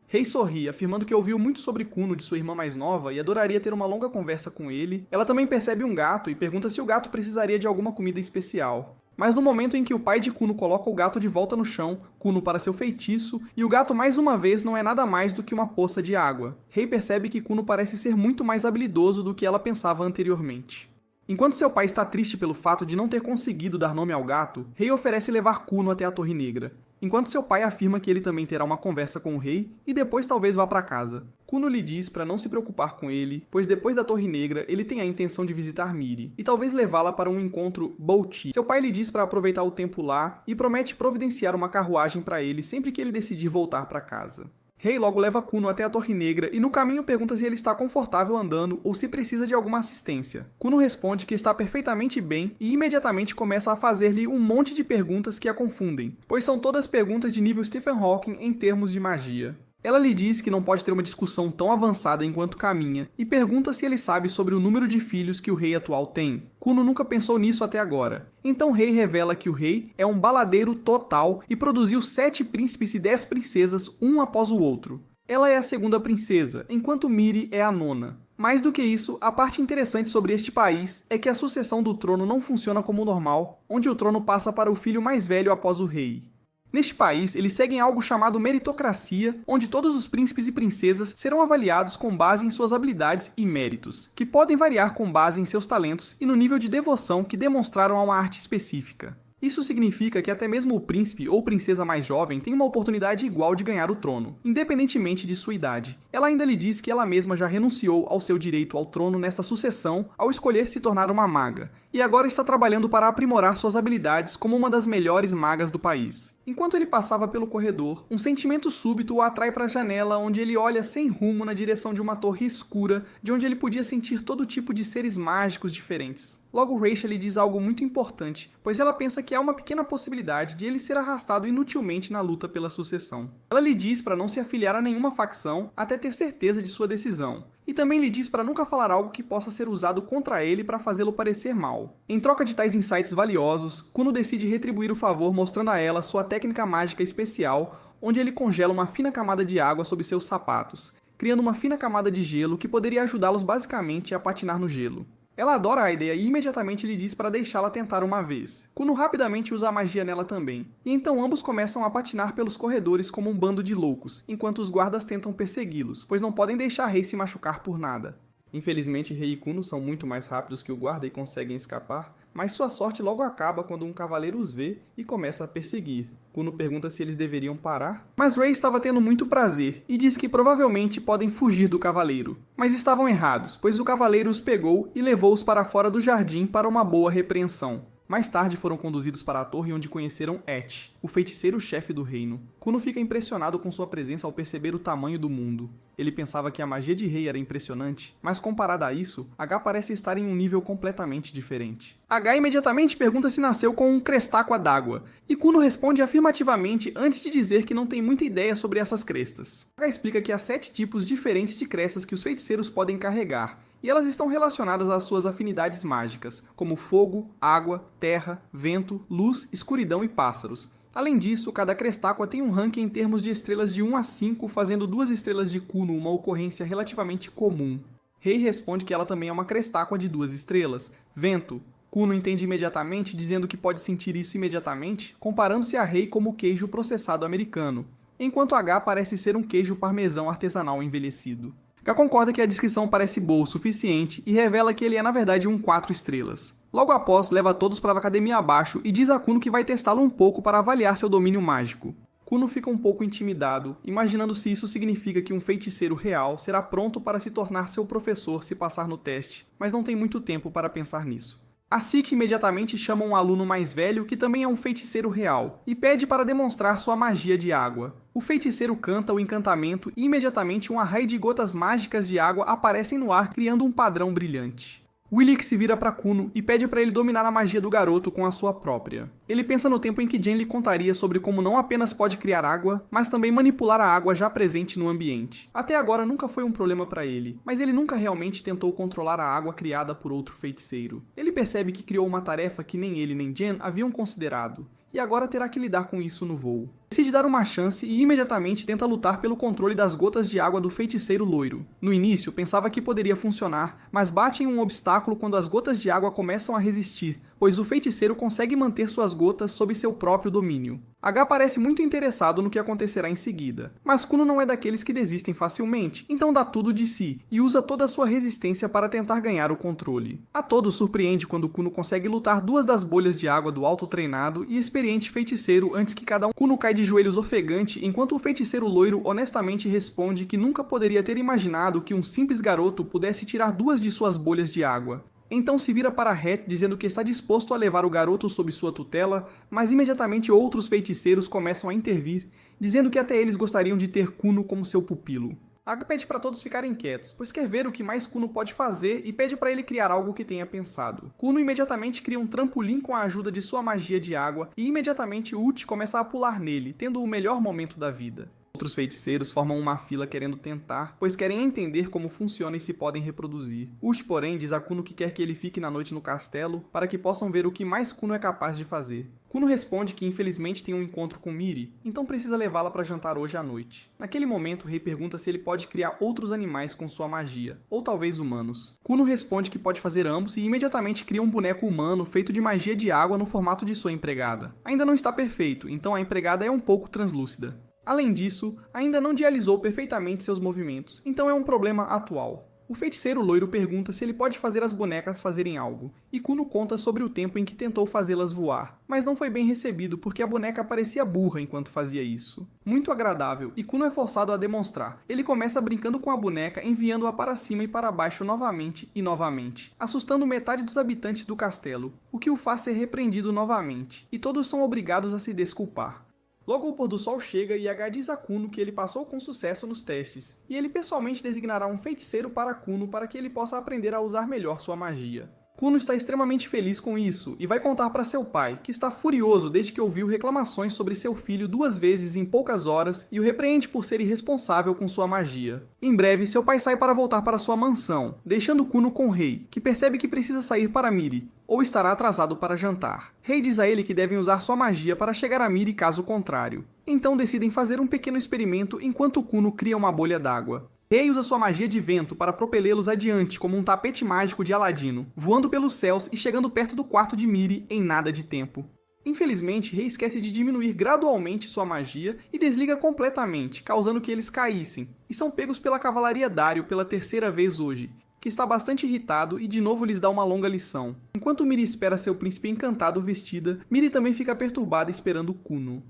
Rei sorri, afirmando que ouviu muito sobre Kuno de sua irmã mais nova e adoraria ter uma longa conversa com ele. Ela também percebe um gato e pergunta se o gato precisaria de alguma comida especial. Mas no momento em que o pai de Kuno coloca o gato de volta no chão, Kuno para seu feitiço, e o gato mais uma vez não é nada mais do que uma poça de água. Rei percebe que Kuno parece ser muito mais habilidoso do que ela pensava anteriormente. Enquanto seu pai está triste pelo fato de não ter conseguido dar nome ao gato, Rei oferece levar Kuno até a Torre Negra, enquanto seu pai afirma que ele também terá uma conversa com o rei e depois talvez vá para casa. Kuno lhe diz para não se preocupar com ele, pois depois da Torre Negra ele tem a intenção de visitar Miri e talvez levá-la para um encontro Bouti. Seu pai lhe diz para aproveitar o tempo lá e promete providenciar uma carruagem para ele sempre que ele decidir voltar para casa. Rei logo leva Kuno até a Torre Negra e no caminho pergunta se ele está confortável andando ou se precisa de alguma assistência. Kuno responde que está perfeitamente bem e imediatamente começa a fazer-lhe um monte de perguntas que a confundem, pois são todas perguntas de nível Stephen Hawking em termos de magia. Ela lhe diz que não pode ter uma discussão tão avançada enquanto caminha, e pergunta se ele sabe sobre o número de filhos que o rei atual tem. Kuno nunca pensou nisso até agora. Então o rei revela que o rei é um baladeiro total e produziu 7 príncipes e 10 princesas, um após o outro. Ela é a segunda princesa, enquanto Miri é a nona. Mais do que isso, a parte interessante sobre este país é que a sucessão do trono não funciona como normal, onde o trono passa para o filho mais velho após o rei. Neste país, eles seguem algo chamado meritocracia, onde todos os príncipes e princesas serão avaliados com base em suas habilidades e méritos, que podem variar com base em seus talentos e no nível de devoção que demonstraram a uma arte específica. Isso significa que até mesmo o príncipe ou princesa mais jovem tem uma oportunidade igual de ganhar o trono, independentemente de sua idade. Ela ainda lhe diz que ela mesma já renunciou ao seu direito ao trono nesta sucessão ao escolher se tornar uma maga, e agora está trabalhando para aprimorar suas habilidades como uma das melhores magas do país. Enquanto ele passava pelo corredor, um sentimento súbito o atrai para a janela, onde ele olha sem rumo na direção de uma torre escura, de onde ele podia sentir todo tipo de seres mágicos diferentes. Logo, Rachel lhe diz algo muito importante, pois ela pensa que há uma pequena possibilidade de ele ser arrastado inutilmente na luta pela sucessão. Ela lhe diz para não se afiliar a nenhuma facção até ter certeza de sua decisão, e também lhe diz para nunca falar algo que possa ser usado contra ele para fazê-lo parecer mal. Em troca de tais insights valiosos, Kuno decide retribuir o favor mostrando a ela sua técnica mágica especial, onde ele congela uma fina camada de água sob seus sapatos, criando uma fina camada de gelo que poderia ajudá-los basicamente a patinar no gelo. Ela adora a ideia e imediatamente lhe diz para deixá-la tentar uma vez. Kuno rapidamente usa a magia nela também, e então ambos começam a patinar pelos corredores como um bando de loucos, enquanto os guardas tentam persegui-los, pois não podem deixar Rei se machucar por nada. Infelizmente, Rei e Kuno são muito mais rápidos que o guarda e conseguem escapar, mas sua sorte logo acaba quando um cavaleiro os vê e começa a perseguir. Kuno pergunta se eles deveriam parar, mas Rei estava tendo muito prazer e diz que provavelmente podem fugir do cavaleiro. Mas estavam errados, pois o cavaleiro os pegou e levou-os para fora do jardim para uma boa repreensão. Mais tarde foram conduzidos para a torre onde conheceram Et, o feiticeiro-chefe do reino. Kuno fica impressionado com sua presença ao perceber o tamanho do mundo. Ele pensava que a magia de Rei era impressionante, mas comparada a isso, H parece estar em um nível completamente diferente. H imediatamente pergunta se nasceu com um crestáqua d'água, e Kuno responde afirmativamente antes de dizer que não tem muita ideia sobre essas crestas. H explica que há 7 tipos diferentes de crestas que os feiticeiros podem carregar, e elas estão relacionadas às suas afinidades mágicas, como fogo, água, terra, vento, luz, escuridão e pássaros. Além disso, cada Crestáqua tem um ranking em termos de estrelas de 1 a 5, fazendo 2 estrelas de Kuno uma ocorrência relativamente comum. Rei responde que ela também é uma Crestáqua de 2 estrelas. Vento. Kuno entende imediatamente, dizendo que pode sentir isso imediatamente, comparando-se a Rei como queijo processado americano, enquanto H parece ser um queijo parmesão artesanal envelhecido. H concorda que a descrição parece boa o suficiente e revela que ele é na verdade um 4 estrelas. Logo após, leva todos para a academia abaixo e diz a Kuno que vai testá-lo um pouco para avaliar seu domínio mágico. Kuno fica um pouco intimidado, imaginando se isso significa que um feiticeiro real será pronto para se tornar seu professor se passar no teste, mas não tem muito tempo para pensar nisso. A Sik imediatamente chama um aluno mais velho que também é um feiticeiro real, e pede para demonstrar sua magia de água. O feiticeiro canta o encantamento e imediatamente um arraio de gotas mágicas de água aparecem no ar criando um padrão brilhante. Willik se vira para Kuno e pede para ele dominar a magia do garoto com a sua própria. Ele pensa no tempo em que Jen lhe contaria sobre como não apenas pode criar água, mas também manipular a água já presente no ambiente. Até agora nunca foi um problema para ele, mas ele nunca realmente tentou controlar a água criada por outro feiticeiro. Ele percebe que criou uma tarefa que nem ele nem Jen haviam considerado, e agora terá que lidar com isso no voo. Decide dar uma chance e imediatamente tenta lutar pelo controle das gotas de água do feiticeiro loiro. No início, pensava que poderia funcionar, mas bate em um obstáculo quando as gotas de água começam a resistir, pois o feiticeiro consegue manter suas gotas sob seu próprio domínio. H parece muito interessado no que acontecerá em seguida, mas Kuno não é daqueles que desistem facilmente, então dá tudo de si e usa toda a sua resistência para tentar ganhar o controle. A todos surpreende quando Kuno consegue lutar 2 das bolhas de água do auto-treinado e experiente feiticeiro antes que cada um. Kuno cai de joelhos ofegante enquanto o feiticeiro loiro honestamente responde que nunca poderia ter imaginado que um simples garoto pudesse tirar 2 de suas bolhas de água. Então se vira para Het dizendo que está disposto a levar o garoto sob sua tutela, mas imediatamente outros feiticeiros começam a intervir, dizendo que até eles gostariam de ter Kuno como seu pupilo. H pede para todos ficarem quietos, pois quer ver o que mais Kuno pode fazer e pede para ele criar algo que tenha pensado. Kuno imediatamente cria um trampolim com a ajuda de sua magia de água e imediatamente Uchi começa a pular nele, tendo o melhor momento da vida. Outros feiticeiros formam uma fila querendo tentar, pois querem entender como funciona e se podem reproduzir. Uchi, porém, diz a Kuno que quer que ele fique na noite no castelo, para que possam ver o que mais Kuno é capaz de fazer. Kuno responde que infelizmente tem um encontro com Miri, então precisa levá-la para jantar hoje à noite. Naquele momento, o rei pergunta se ele pode criar outros animais com sua magia, ou talvez humanos. Kuno responde que pode fazer ambos e imediatamente cria um boneco humano feito de magia de água no formato de sua empregada. Ainda não está perfeito, então a empregada é um pouco translúcida. Além disso, ainda não dializou perfeitamente seus movimentos, então é um problema atual. O feiticeiro loiro pergunta se ele pode fazer as bonecas fazerem algo, e Kuno conta sobre o tempo em que tentou fazê-las voar, mas não foi bem recebido porque a boneca parecia burra enquanto fazia isso. Muito agradável, e Kuno é forçado a demonstrar. Ele começa brincando com a boneca, enviando-a para cima e para baixo novamente e novamente, assustando metade dos habitantes do castelo, o que o faz ser repreendido novamente, e todos são obrigados a se desculpar. Logo o pôr do sol chega e H diz a Kuno que ele passou com sucesso nos testes, e ele pessoalmente designará um feiticeiro para Kuno para que ele possa aprender a usar melhor sua magia. Kuno está extremamente feliz com isso e vai contar para seu pai, que está furioso desde que ouviu reclamações sobre seu filho 2 vezes em poucas horas e o repreende por ser irresponsável com sua magia. Em breve, seu pai sai para voltar para sua mansão, deixando Kuno com o rei, que percebe que precisa sair para Miri, ou estará atrasado para jantar. Rei diz a ele que devem usar sua magia para chegar a Miri caso contrário. Então decidem fazer um pequeno experimento enquanto Kuno cria uma bolha d'água. Rei usa sua magia de vento para propelê-los adiante como um tapete mágico de Aladino, voando pelos céus e chegando perto do quarto de Miri em nada de tempo. Infelizmente, Rei esquece de diminuir gradualmente sua magia e desliga completamente, causando que eles caíssem, e são pegos pela cavalaria Dario pela 3ª vez hoje, que está bastante irritado e de novo lhes dá uma longa lição. Enquanto Miri espera seu príncipe encantado vestida, Miri também fica perturbada esperando Kuno.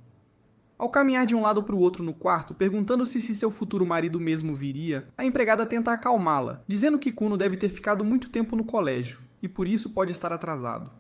Ao caminhar de um lado para o outro no quarto, perguntando-se se seu futuro marido mesmo viria, a empregada tenta acalmá-la, dizendo que Kuno deve ter ficado muito tempo no colégio, e por isso pode estar atrasado.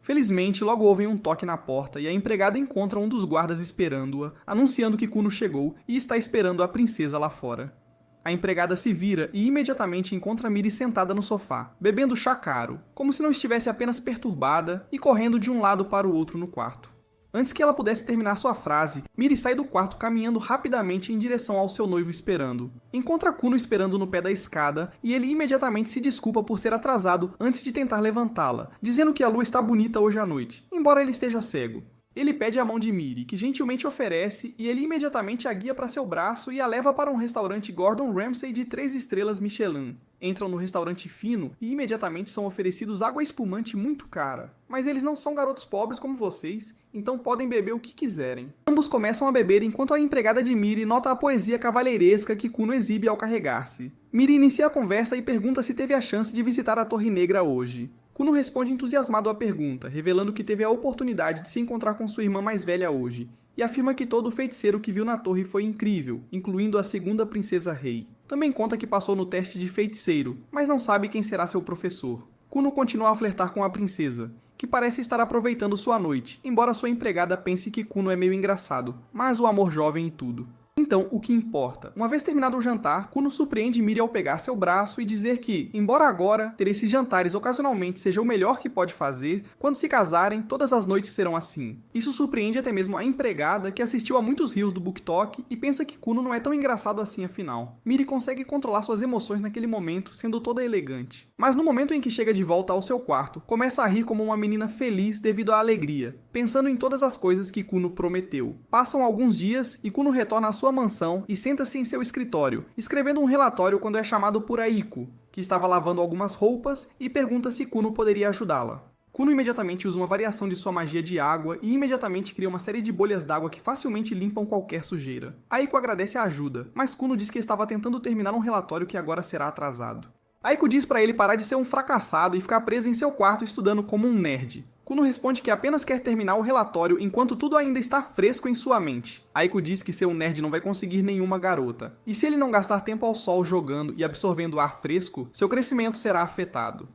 Felizmente, logo ouvem um toque na porta e a empregada encontra um dos guardas esperando-a, anunciando que Kuno chegou e está esperando a princesa lá fora. A empregada se vira e imediatamente encontra Miri sentada no sofá, bebendo chá caro, como se não estivesse apenas perturbada e correndo de um lado para o outro no quarto. Antes que ela pudesse terminar sua frase, Miri sai do quarto caminhando rapidamente em direção ao seu noivo esperando. Encontra Kuno esperando no pé da escada e ele imediatamente se desculpa por ser atrasado antes de tentar levantá-la, dizendo que a lua está bonita hoje à noite, embora ele esteja cego. Ele pede a mão de Miri, que gentilmente oferece, e ele imediatamente a guia para seu braço e a leva para um restaurante Gordon Ramsay de 3 estrelas Michelin. Entram no restaurante fino e imediatamente são oferecidos água espumante muito cara. Mas eles não são garotos pobres como vocês, então podem beber o que quiserem. Ambos começam a beber enquanto a empregada de Miri nota a poesia cavalheiresca que Kuno exibe ao carregar-se. Miri inicia a conversa e pergunta se teve a chance de visitar a Torre Negra hoje. Kuno responde entusiasmado à pergunta, revelando que teve a oportunidade de se encontrar com sua irmã mais velha hoje, e afirma que todo o feiticeiro que viu na torre foi incrível, incluindo a segunda princesa rei. Também conta que passou no teste de feiticeiro, mas não sabe quem será seu professor. Kuno continua a flertar com a princesa, que parece estar aproveitando sua noite, embora sua empregada pense que Kuno é meio engraçado, mas o amor jovem e tudo. Então, o que importa? Uma vez terminado o jantar, Kuno surpreende Miri ao pegar seu braço e dizer que, embora agora ter esses jantares ocasionalmente seja o melhor que pode fazer, quando se casarem, todas as noites serão assim. Isso surpreende até mesmo a empregada, que assistiu a muitos rios do BookTok e pensa que Kuno não é tão engraçado assim afinal. Miri consegue controlar suas emoções naquele momento, sendo toda elegante. Mas no momento em que chega de volta ao seu quarto, começa a rir como uma menina feliz devido à alegria, pensando em todas as coisas que Kuno prometeu. Passam alguns dias e Kuno retorna à sua mansão e senta-se em seu escritório, escrevendo um relatório quando é chamado por Aiko, que estava lavando algumas roupas, e pergunta se Kuno poderia ajudá-la. Kuno imediatamente usa uma variação de sua magia de água e imediatamente cria uma série de bolhas d'água que facilmente limpam qualquer sujeira. Aiko agradece a ajuda, mas Kuno diz que estava tentando terminar um relatório que agora será atrasado. Aiko diz para ele parar de ser um fracassado e ficar preso em seu quarto estudando como um nerd. Kuno responde que apenas quer terminar o relatório enquanto tudo ainda está fresco em sua mente. Aiko diz que ser um nerd não vai conseguir nenhuma garota. E se ele não gastar tempo ao sol jogando e absorvendo ar fresco, seu crescimento será afetado.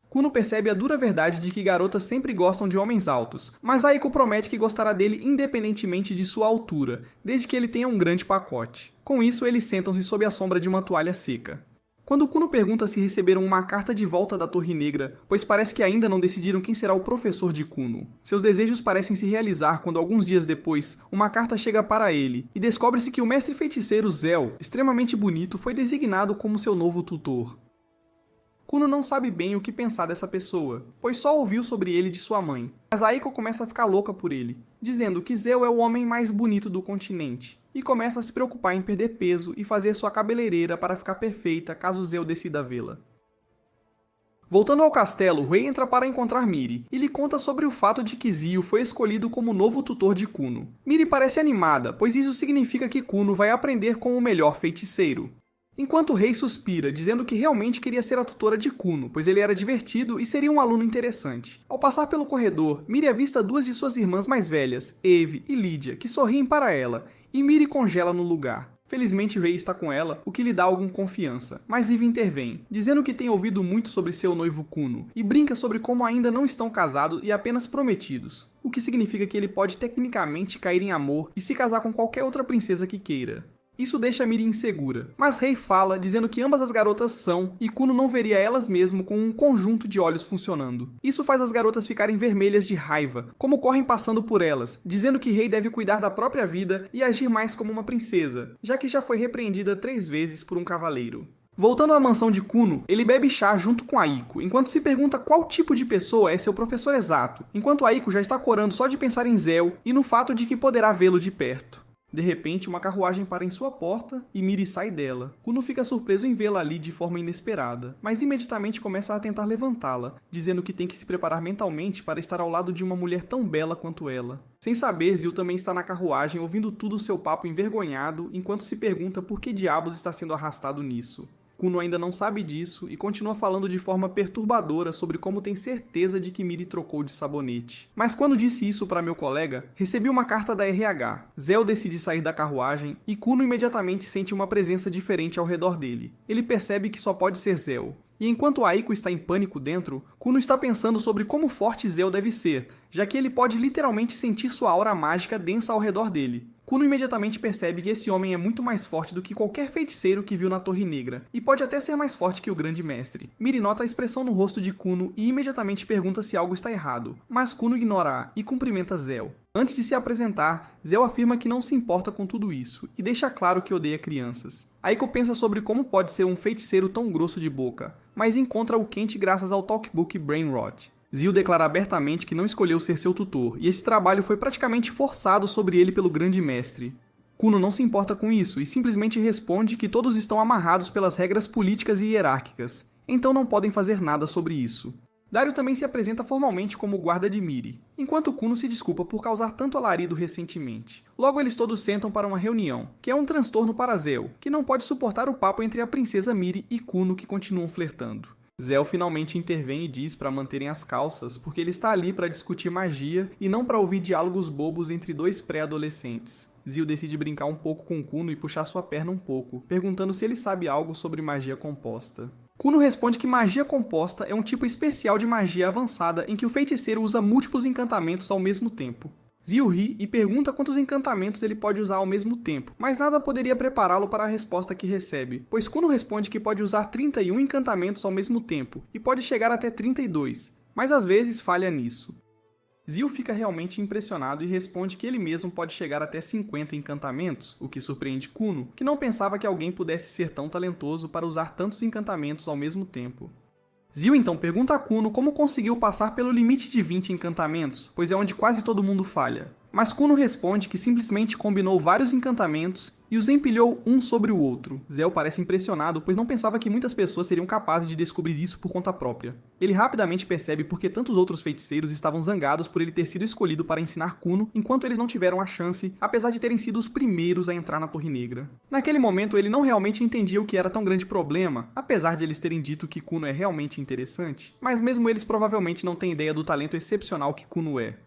Kuno percebe a dura verdade de que garotas sempre gostam de homens altos, mas Aiko promete que gostará dele independentemente de sua altura, desde que ele tenha um grande pacote. Com isso, eles sentam-se sob a sombra de uma toalha seca. Quando Kuno pergunta se receberam uma carta de volta da Torre Negra, pois parece que ainda não decidiram quem será o professor de Kuno. Seus desejos parecem se realizar quando alguns dias depois, uma carta chega para ele, e descobre-se que o mestre feiticeiro Zell, extremamente bonito, foi designado como seu novo tutor. Kuno não sabe bem o que pensar dessa pessoa, pois só ouviu sobre ele de sua mãe. Mas Aiko começa a ficar louca por ele, dizendo que Zell é o homem mais bonito do continente, e começa a se preocupar em perder peso e fazer sua cabeleireira para ficar perfeita caso Zell decida vê-la. Voltando ao castelo, Rei entra para encontrar Miri, e lhe conta sobre o fato de que Zio foi escolhido como novo tutor de Kuno. Miri parece animada, pois isso significa que Kuno vai aprender com o melhor feiticeiro. Enquanto o rei suspira, dizendo que realmente queria ser a tutora de Kuno, pois ele era divertido e seria um aluno interessante. Ao passar pelo corredor, Miri avista duas de suas irmãs mais velhas, Eve e Lydia, que sorriem para ela, e Miri congela no lugar. Felizmente Rei está com ela, o que lhe dá alguma confiança, mas Eve intervém, dizendo que tem ouvido muito sobre seu noivo Kuno, e brinca sobre como ainda não estão casados e apenas prometidos, o que significa que ele pode tecnicamente cair em amor e se casar com qualquer outra princesa que queira. Isso deixa Miri insegura, mas Rei fala dizendo que ambas as garotas são, e Kuno não veria elas mesmo com um conjunto de olhos funcionando. Isso faz as garotas ficarem vermelhas de raiva, como correm passando por elas, dizendo que Rei deve cuidar da própria vida e agir mais como uma princesa, já que já foi repreendida 3 vezes por um cavaleiro. Voltando à mansão de Kuno, ele bebe chá junto com Aiko, enquanto se pergunta qual tipo de pessoa é seu professor exato, enquanto Aiko já está corando só de pensar em Zell e no fato de que poderá vê-lo de perto. De repente, uma carruagem para em sua porta e Miri sai dela. Kuno fica surpreso em vê-la ali de forma inesperada, mas imediatamente começa a tentar levantá-la, dizendo que tem que se preparar mentalmente para estar ao lado de uma mulher tão bela quanto ela. Sem saber, Zio também está na carruagem ouvindo tudo o seu papo envergonhado, enquanto se pergunta por que diabos está sendo arrastado nisso. Kuno ainda não sabe disso e continua falando de forma perturbadora sobre como tem certeza de que Miri trocou de sabonete. Mas quando disse isso para meu colega, recebi uma carta da RH. Zell decide sair da carruagem e Kuno imediatamente sente uma presença diferente ao redor dele. Ele percebe que só pode ser Zell. E enquanto Aiko está em pânico dentro, Kuno está pensando sobre como forte Zell deve ser, já que ele pode literalmente sentir sua aura mágica densa ao redor dele. Kuno imediatamente percebe que esse homem é muito mais forte do que qualquer feiticeiro que viu na Torre Negra, e pode até ser mais forte que o Grande Mestre. Miri nota a expressão no rosto de Kuno e imediatamente pergunta se algo está errado, mas Kuno ignora e cumprimenta Zell. Antes de se apresentar, Zell afirma que não se importa com tudo isso, e deixa claro que odeia crianças. Aiko pensa sobre como pode ser um feiticeiro tão grosso de boca, mas encontra o quente graças ao talkbook Brainrot. Zio declara abertamente que não escolheu ser seu tutor, e esse trabalho foi praticamente forçado sobre ele pelo grande mestre. Kuno não se importa com isso e simplesmente responde que todos estão amarrados pelas regras políticas e hierárquicas, então não podem fazer nada sobre isso. Dario também se apresenta formalmente como guarda de Miri, enquanto Kuno se desculpa por causar tanto alarido recentemente. Logo eles todos sentam para uma reunião, que é um transtorno para Zell, que não pode suportar o papo entre a princesa Miri e Kuno que continuam flertando. Zell finalmente intervém e diz para manterem as calças, porque ele está ali para discutir magia e não para ouvir diálogos bobos entre dois pré-adolescentes. Zio decide brincar um pouco com Kuno e puxar sua perna um pouco, perguntando se ele sabe algo sobre magia composta. Kuno responde que magia composta é um tipo especial de magia avançada em que o feiticeiro usa múltiplos encantamentos ao mesmo tempo. Zio ri e pergunta quantos encantamentos ele pode usar ao mesmo tempo, mas nada poderia prepará-lo para a resposta que recebe, pois Kuno responde que pode usar 31 encantamentos ao mesmo tempo, e pode chegar até 32, mas às vezes falha nisso. Zio fica realmente impressionado e responde que ele mesmo pode chegar até 50 encantamentos, o que surpreende Kuno, que não pensava que alguém pudesse ser tão talentoso para usar tantos encantamentos ao mesmo tempo. Zio então pergunta a Kuno como conseguiu passar pelo limite de 20 encantamentos, pois é onde quase todo mundo falha. Mas Kuno responde que simplesmente combinou vários encantamentos e os empilhou um sobre o outro. Zell parece impressionado, pois não pensava que muitas pessoas seriam capazes de descobrir isso por conta própria. Ele rapidamente percebe porque tantos outros feiticeiros estavam zangados por ele ter sido escolhido para ensinar Kuno, enquanto eles não tiveram a chance, apesar de terem sido os primeiros a entrar na Torre Negra. Naquele momento ele não realmente entendia o que era tão grande problema, apesar de eles terem dito que Kuno é realmente interessante, mas mesmo eles provavelmente não têm ideia do talento excepcional que Kuno é.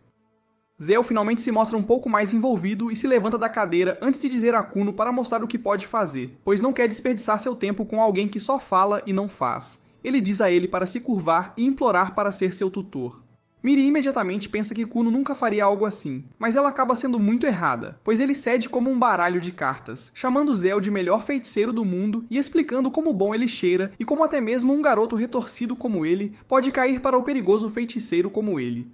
Zell finalmente se mostra um pouco mais envolvido e se levanta da cadeira antes de dizer a Kuno para mostrar o que pode fazer, pois não quer desperdiçar seu tempo com alguém que só fala e não faz. Ele diz a ele para se curvar e implorar para ser seu tutor. Miri imediatamente pensa que Kuno nunca faria algo assim, mas ela acaba sendo muito errada, pois ele cede como um baralho de cartas, chamando Zell de melhor feiticeiro do mundo e explicando como bom ele cheira e como até mesmo um garoto retorcido como ele pode cair para o perigoso feiticeiro como ele.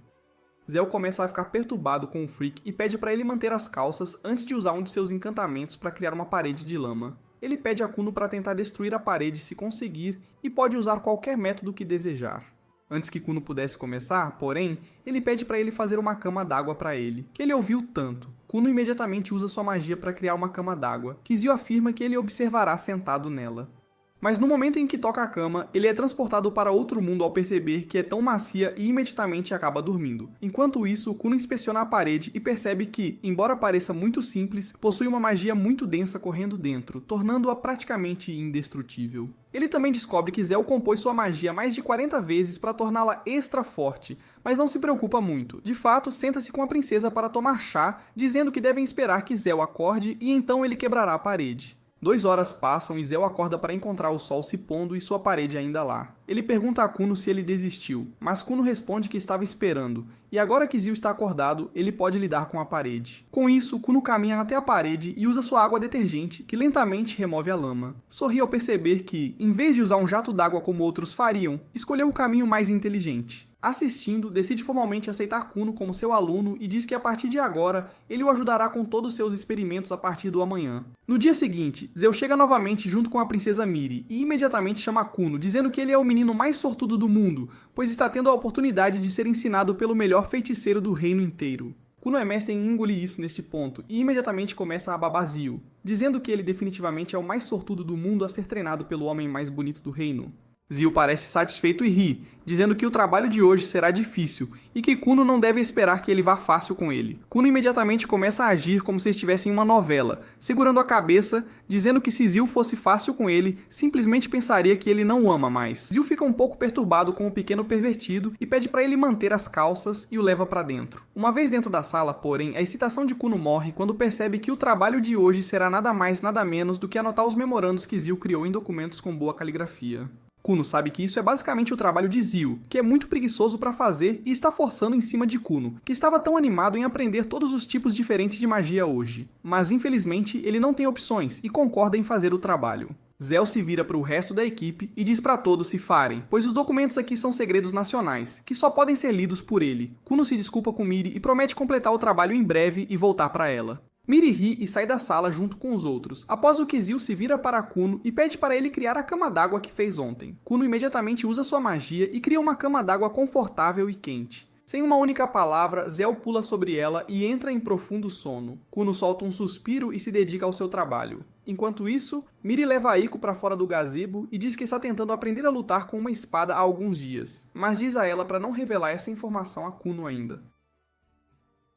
Zell começa a ficar perturbado com o Freak e pede para ele manter as calças antes de usar um de seus encantamentos para criar uma parede de lama. Ele pede a Kuno para tentar destruir a parede se conseguir e pode usar qualquer método que desejar. Antes que Kuno pudesse começar, porém, ele pede para ele fazer uma cama d'água para ele, que ele ouviu tanto. Kuno imediatamente usa sua magia para criar uma cama d'água, que Zio afirma que ele observará sentado nela. Mas no momento em que toca a cama, ele é transportado para outro mundo ao perceber que é tão macia e imediatamente acaba dormindo. Enquanto isso, Kuno inspeciona a parede e percebe que, embora pareça muito simples, possui uma magia muito densa correndo dentro, tornando-a praticamente indestrutível. Ele também descobre que Zell compôs sua magia mais de 40 vezes para torná-la extra forte, mas não se preocupa muito. De fato, senta-se com a princesa para tomar chá, dizendo que devem esperar que Zell acorde e então ele quebrará a parede. 2 horas passam e Zell acorda para encontrar o sol se pondo e sua parede ainda lá. Ele pergunta a Kuno se ele desistiu, mas Kuno responde que estava esperando, e agora que Zio está acordado, ele pode lidar com a parede. Com isso, Kuno caminha até a parede e usa sua água detergente, que lentamente remove a lama. Sorri ao perceber que, em vez de usar um jato d'água como outros fariam, escolheu o caminho mais inteligente. Assistindo, decide formalmente aceitar Kuno como seu aluno e diz que a partir de agora, ele o ajudará com todos os seus experimentos a partir do amanhã. No dia seguinte, Zell chega novamente junto com a princesa Miri e imediatamente chama Kuno, dizendo que ele é o menino mais sortudo do mundo, pois está tendo a oportunidade de ser ensinado pelo melhor feiticeiro do reino inteiro. Kuno é mestre em engolir isso neste ponto e imediatamente começa a babar Zio, dizendo que ele definitivamente é o mais sortudo do mundo a ser treinado pelo homem mais bonito do reino. Zio parece satisfeito e ri, dizendo que o trabalho de hoje será difícil e que Kuno não deve esperar que ele vá fácil com ele. Kuno imediatamente começa a agir como se estivesse em uma novela, segurando a cabeça, dizendo que se Zio fosse fácil com ele, simplesmente pensaria que ele não o ama mais. Zio fica um pouco perturbado com o pequeno pervertido e pede para ele manter as calças e o leva para dentro. Uma vez dentro da sala, porém, a excitação de Kuno morre quando percebe que o trabalho de hoje será nada mais nada menos do que anotar os memorandos que Zio criou em documentos com boa caligrafia. Kuno sabe que isso é basicamente o trabalho de Zio, que é muito preguiçoso para fazer e está forçando em cima de Kuno, que estava tão animado em aprender todos os tipos diferentes de magia hoje. Mas infelizmente ele não tem opções e concorda em fazer o trabalho. Zell se vira para o resto da equipe e diz para todos se farem, pois os documentos aqui são segredos nacionais, que só podem ser lidos por ele. Kuno se desculpa com Miri e promete completar o trabalho em breve e voltar para ela. Miri ri e sai da sala junto com os outros, após o que Zil se vira para Kuno e pede para ele criar a cama d'água que fez ontem. Kuno imediatamente usa sua magia e cria uma cama d'água confortável e quente. Sem uma única palavra, Zell pula sobre ela e entra em profundo sono. Kuno solta um suspiro e se dedica ao seu trabalho. Enquanto isso, Miri leva Aiko para fora do gazebo e diz que está tentando aprender a lutar com uma espada há alguns dias, mas diz a ela para não revelar essa informação a Kuno ainda.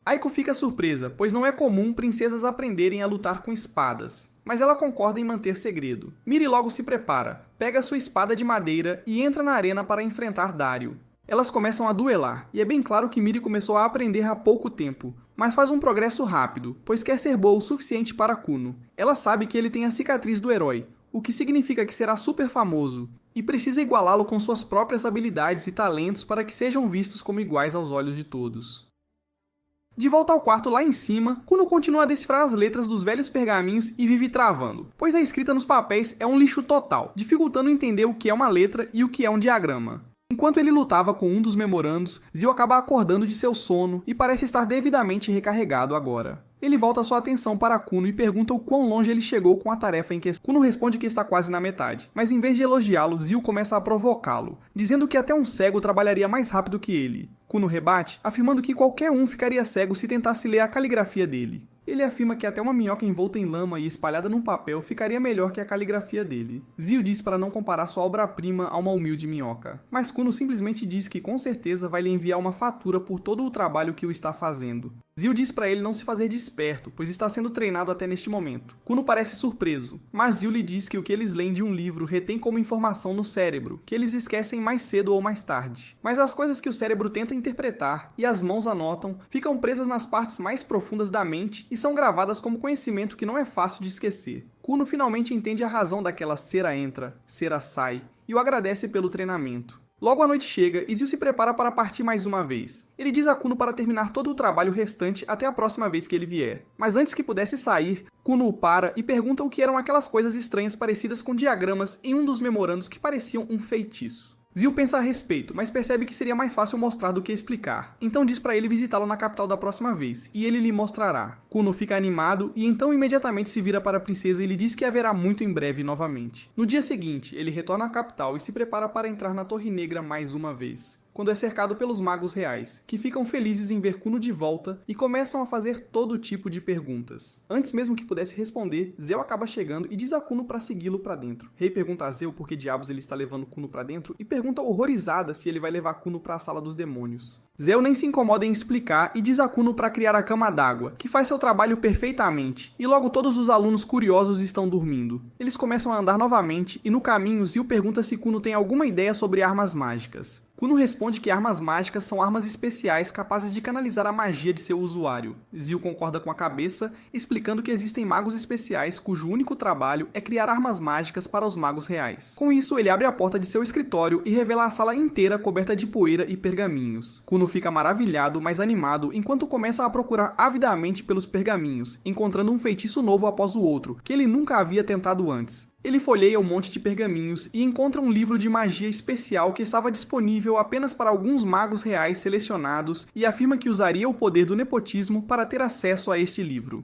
Aiko fica surpresa, pois não é comum princesas aprenderem a lutar com espadas, mas ela concorda em manter segredo. Miri logo se prepara, pega sua espada de madeira e entra na arena para enfrentar Dario. Elas começam a duelar, e é bem claro que Miri começou a aprender há pouco tempo, mas faz um progresso rápido, pois quer ser boa o suficiente para Kuno. Ela sabe que ele tem a cicatriz do herói, o que significa que será super famoso, e precisa igualá-lo com suas próprias habilidades e talentos para que sejam vistos como iguais aos olhos de todos. De volta ao quarto lá em cima, Kuno continua a decifrar as letras dos velhos pergaminhos e vive travando, pois a escrita nos papéis é um lixo total, dificultando entender o que é uma letra e o que é um diagrama. Enquanto ele lutava com um dos memorandos, Zil acaba acordando de seu sono e parece estar devidamente recarregado agora. Ele volta sua atenção para Kuno e pergunta o quão longe ele chegou com a tarefa em questão. Kuno responde que está quase na metade, mas em vez de elogiá-lo, Zil começa a provocá-lo, dizendo que até um cego trabalharia mais rápido que ele. Kuno rebate, afirmando que qualquer um ficaria cego se tentasse ler a caligrafia dele. Ele afirma que até uma minhoca envolta em lama e espalhada num papel ficaria melhor que a caligrafia dele. Zio diz para não comparar sua obra-prima a uma humilde minhoca, mas Kuno simplesmente diz que com certeza vai lhe enviar uma fatura por todo o trabalho que o está fazendo. Zio diz para ele não se fazer de esperto, pois está sendo treinado até neste momento. Kuno parece surpreso, mas Zio lhe diz que o que eles leem de um livro retém como informação no cérebro, que eles esquecem mais cedo ou mais tarde. Mas as coisas que o cérebro tenta interpretar e as mãos anotam ficam presas nas partes mais profundas da mente e são gravadas como conhecimento que não é fácil de esquecer. Kuno finalmente entende a razão daquela cera entra, cera sai, e o agradece pelo treinamento. Logo a noite chega e Zio se prepara para partir mais uma vez. Ele diz a Kuno para terminar todo o trabalho restante até a próxima vez que ele vier. Mas antes que pudesse sair, Kuno o para e pergunta o que eram aquelas coisas estranhas parecidas com diagramas em um dos memorandos que pareciam um feitiço. Zio pensa a respeito, mas percebe que seria mais fácil mostrar do que explicar. Então diz para ele visitá-lo na capital da próxima vez, e ele lhe mostrará. Kuno fica animado e então imediatamente se vira para a princesa e lhe diz que haverá muito em breve novamente. No dia seguinte, ele retorna à capital e se prepara para entrar na Torre Negra mais uma vez, quando é cercado pelos magos reais, que ficam felizes em ver Kuno de volta e começam a fazer todo tipo de perguntas. Antes mesmo que pudesse responder, Zell acaba chegando e diz a Kuno para segui-lo para dentro. Rei pergunta a Zell por que diabos ele está levando Kuno para dentro e pergunta horrorizada se ele vai levar Kuno para a sala dos demônios. Zell nem se incomoda em explicar e diz a Kuno para criar a cama d'água, que faz seu trabalho perfeitamente, e logo todos os alunos curiosos estão dormindo. Eles começam a andar novamente e no caminho Zil pergunta se Kuno tem alguma ideia sobre armas mágicas. Kuno responde que armas mágicas são armas especiais capazes de canalizar a magia de seu usuário. Zil concorda com a cabeça, explicando que existem magos especiais cujo único trabalho é criar armas mágicas para os magos reais. Com isso, ele abre a porta de seu escritório e revela a sala inteira coberta de poeira e pergaminhos. Kuno fica maravilhado, mas animado, enquanto começa a procurar avidamente pelos pergaminhos, encontrando um feitiço novo após o outro, que ele nunca havia tentado antes. Ele folheia um monte de pergaminhos e encontra um livro de magia especial que estava disponível apenas para alguns magos reais selecionados e afirma que usaria o poder do nepotismo para ter acesso a este livro.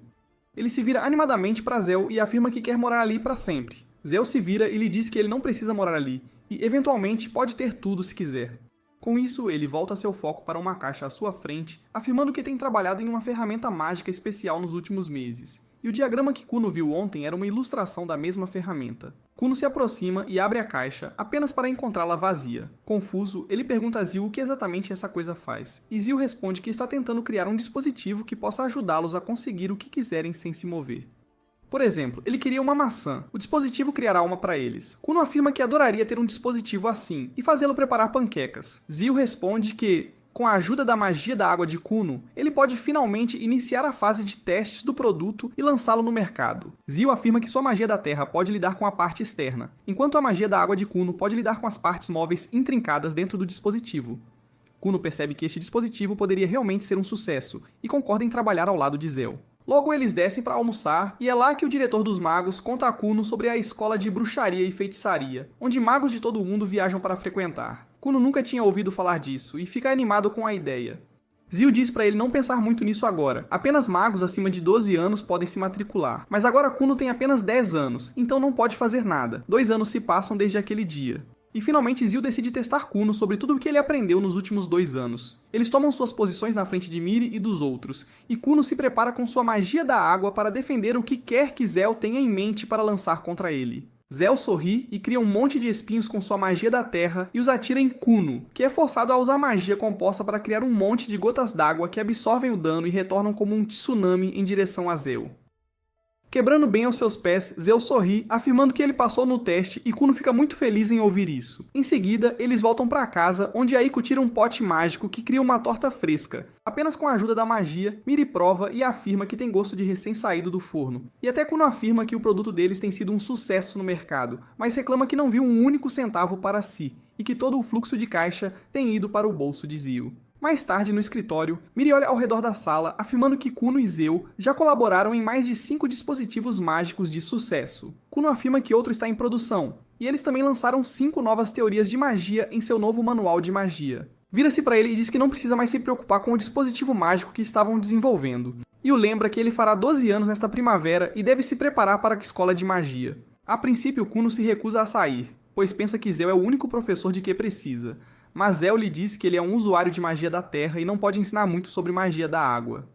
Ele se vira animadamente para Zell e afirma que quer morar ali para sempre. Zell se vira e lhe diz que ele não precisa morar ali e, eventualmente, pode ter tudo se quiser. Com isso, ele volta seu foco para uma caixa à sua frente, afirmando que tem trabalhado em uma ferramenta mágica especial nos últimos meses. E o diagrama que Kuno viu ontem era uma ilustração da mesma ferramenta. Kuno se aproxima e abre a caixa, apenas para encontrá-la vazia. Confuso, ele pergunta a Zil o que exatamente essa coisa faz, e Zil responde que está tentando criar um dispositivo que possa ajudá-los a conseguir o que quiserem sem se mover. Por exemplo, ele queria uma maçã. O dispositivo criará uma para eles. Kuno afirma que adoraria ter um dispositivo assim, e fazê-lo preparar panquecas. Zil responde que, com a ajuda da magia da água de Kuno, ele pode finalmente iniciar a fase de testes do produto e lançá-lo no mercado. Zio afirma que sua magia da terra pode lidar com a parte externa, enquanto a magia da água de Kuno pode lidar com as partes móveis intrincadas dentro do dispositivo. Kuno percebe que este dispositivo poderia realmente ser um sucesso e concorda em trabalhar ao lado de Zell. Logo eles descem para almoçar e é lá que o diretor dos magos conta a Kuno sobre a escola de bruxaria e feitiçaria, onde magos de todo o mundo viajam para frequentar. Kuno nunca tinha ouvido falar disso e fica animado com a ideia. Zio diz pra ele não pensar muito nisso agora, apenas magos acima de 12 anos podem se matricular. Mas agora Kuno tem apenas 10 anos, então não pode fazer nada. 2 anos se passam desde aquele dia. E finalmente Zio decide testar Kuno sobre tudo o que ele aprendeu nos últimos 2 anos. Eles tomam suas posições na frente de Miri e dos outros, e Kuno se prepara com sua magia da água para defender o que quer que Zel tenha em mente para lançar contra ele. Zel sorri e cria um monte de espinhos com sua magia da terra e os atira em Kuno, que é forçado a usar magia composta para criar um monte de gotas d'água que absorvem o dano e retornam como um tsunami em direção a Zel. Quebrando bem aos seus pés, Zel sorri, afirmando que ele passou no teste e Kuno fica muito feliz em ouvir isso. Em seguida, eles voltam para casa, onde Aiko tira um pote mágico que cria uma torta fresca. Apenas com a ajuda da magia, Miri prova e afirma que tem gosto de recém-saído do forno. E até Kuno afirma que o produto deles tem sido um sucesso no mercado, mas reclama que não viu um único centavo para si, e que todo o fluxo de caixa tem ido para o bolso de Zio. Mais tarde, no escritório, Miri olha ao redor da sala, afirmando que Kuno e Zeu já colaboraram em mais de 5 dispositivos mágicos de sucesso. Kuno afirma que outro está em produção, e eles também lançaram 5 novas teorias de magia em seu novo manual de magia. Vira-se para ele e diz que não precisa mais se preocupar com o dispositivo mágico que estavam desenvolvendo, e o lembra que ele fará 12 anos nesta primavera e deve se preparar para a escola de magia. A princípio, Kuno se recusa a sair, pois pensa que Zeu é o único professor de que precisa, mas Zel lhe diz que ele é um usuário de magia da terra e não pode ensinar muito sobre magia da água.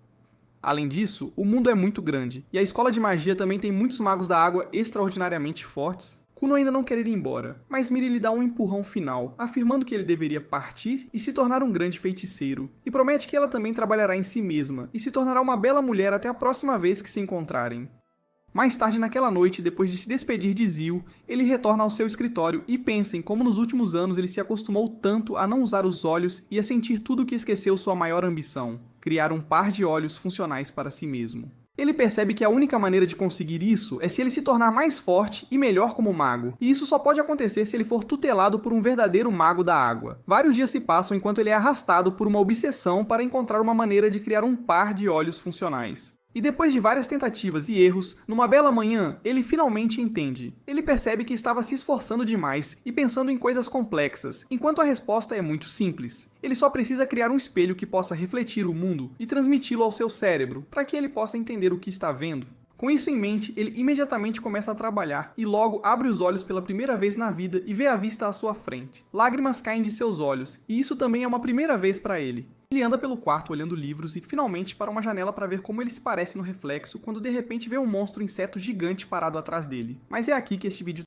Além disso, o mundo é muito grande, e a escola de magia também tem muitos magos da água extraordinariamente fortes. Kuno ainda não quer ir embora, mas Miri lhe dá um empurrão final, afirmando que ele deveria partir e se tornar um grande feiticeiro, e promete que ela também trabalhará em si mesma e se tornará uma bela mulher até a próxima vez que se encontrarem. Mais tarde naquela noite, depois de se despedir de Zio, ele retorna ao seu escritório e pensa em como nos últimos anos ele se acostumou tanto a não usar os olhos e a sentir tudo que esqueceu sua maior ambição, criar um par de olhos funcionais para si mesmo. Ele percebe que a única maneira de conseguir isso é se ele se tornar mais forte e melhor como mago, e isso só pode acontecer se ele for tutelado por um verdadeiro mago da água. Vários dias se passam enquanto ele é arrastado por uma obsessão para encontrar uma maneira de criar um par de olhos funcionais. E depois de várias tentativas e erros, numa bela manhã, ele finalmente entende. Ele percebe que estava se esforçando demais e pensando em coisas complexas, enquanto a resposta é muito simples. Ele só precisa criar um espelho que possa refletir o mundo e transmiti-lo ao seu cérebro, para que ele possa entender o que está vendo. Com isso em mente, ele imediatamente começa a trabalhar e logo abre os olhos pela primeira vez na vida e vê a vista à sua frente. Lágrimas caem de seus olhos, e isso também é uma primeira vez para ele. Ele anda pelo quarto olhando livros e finalmente para uma janela para ver como ele se parece no reflexo quando de repente vê um monstro inseto gigante parado atrás dele. Mas é aqui que este vídeo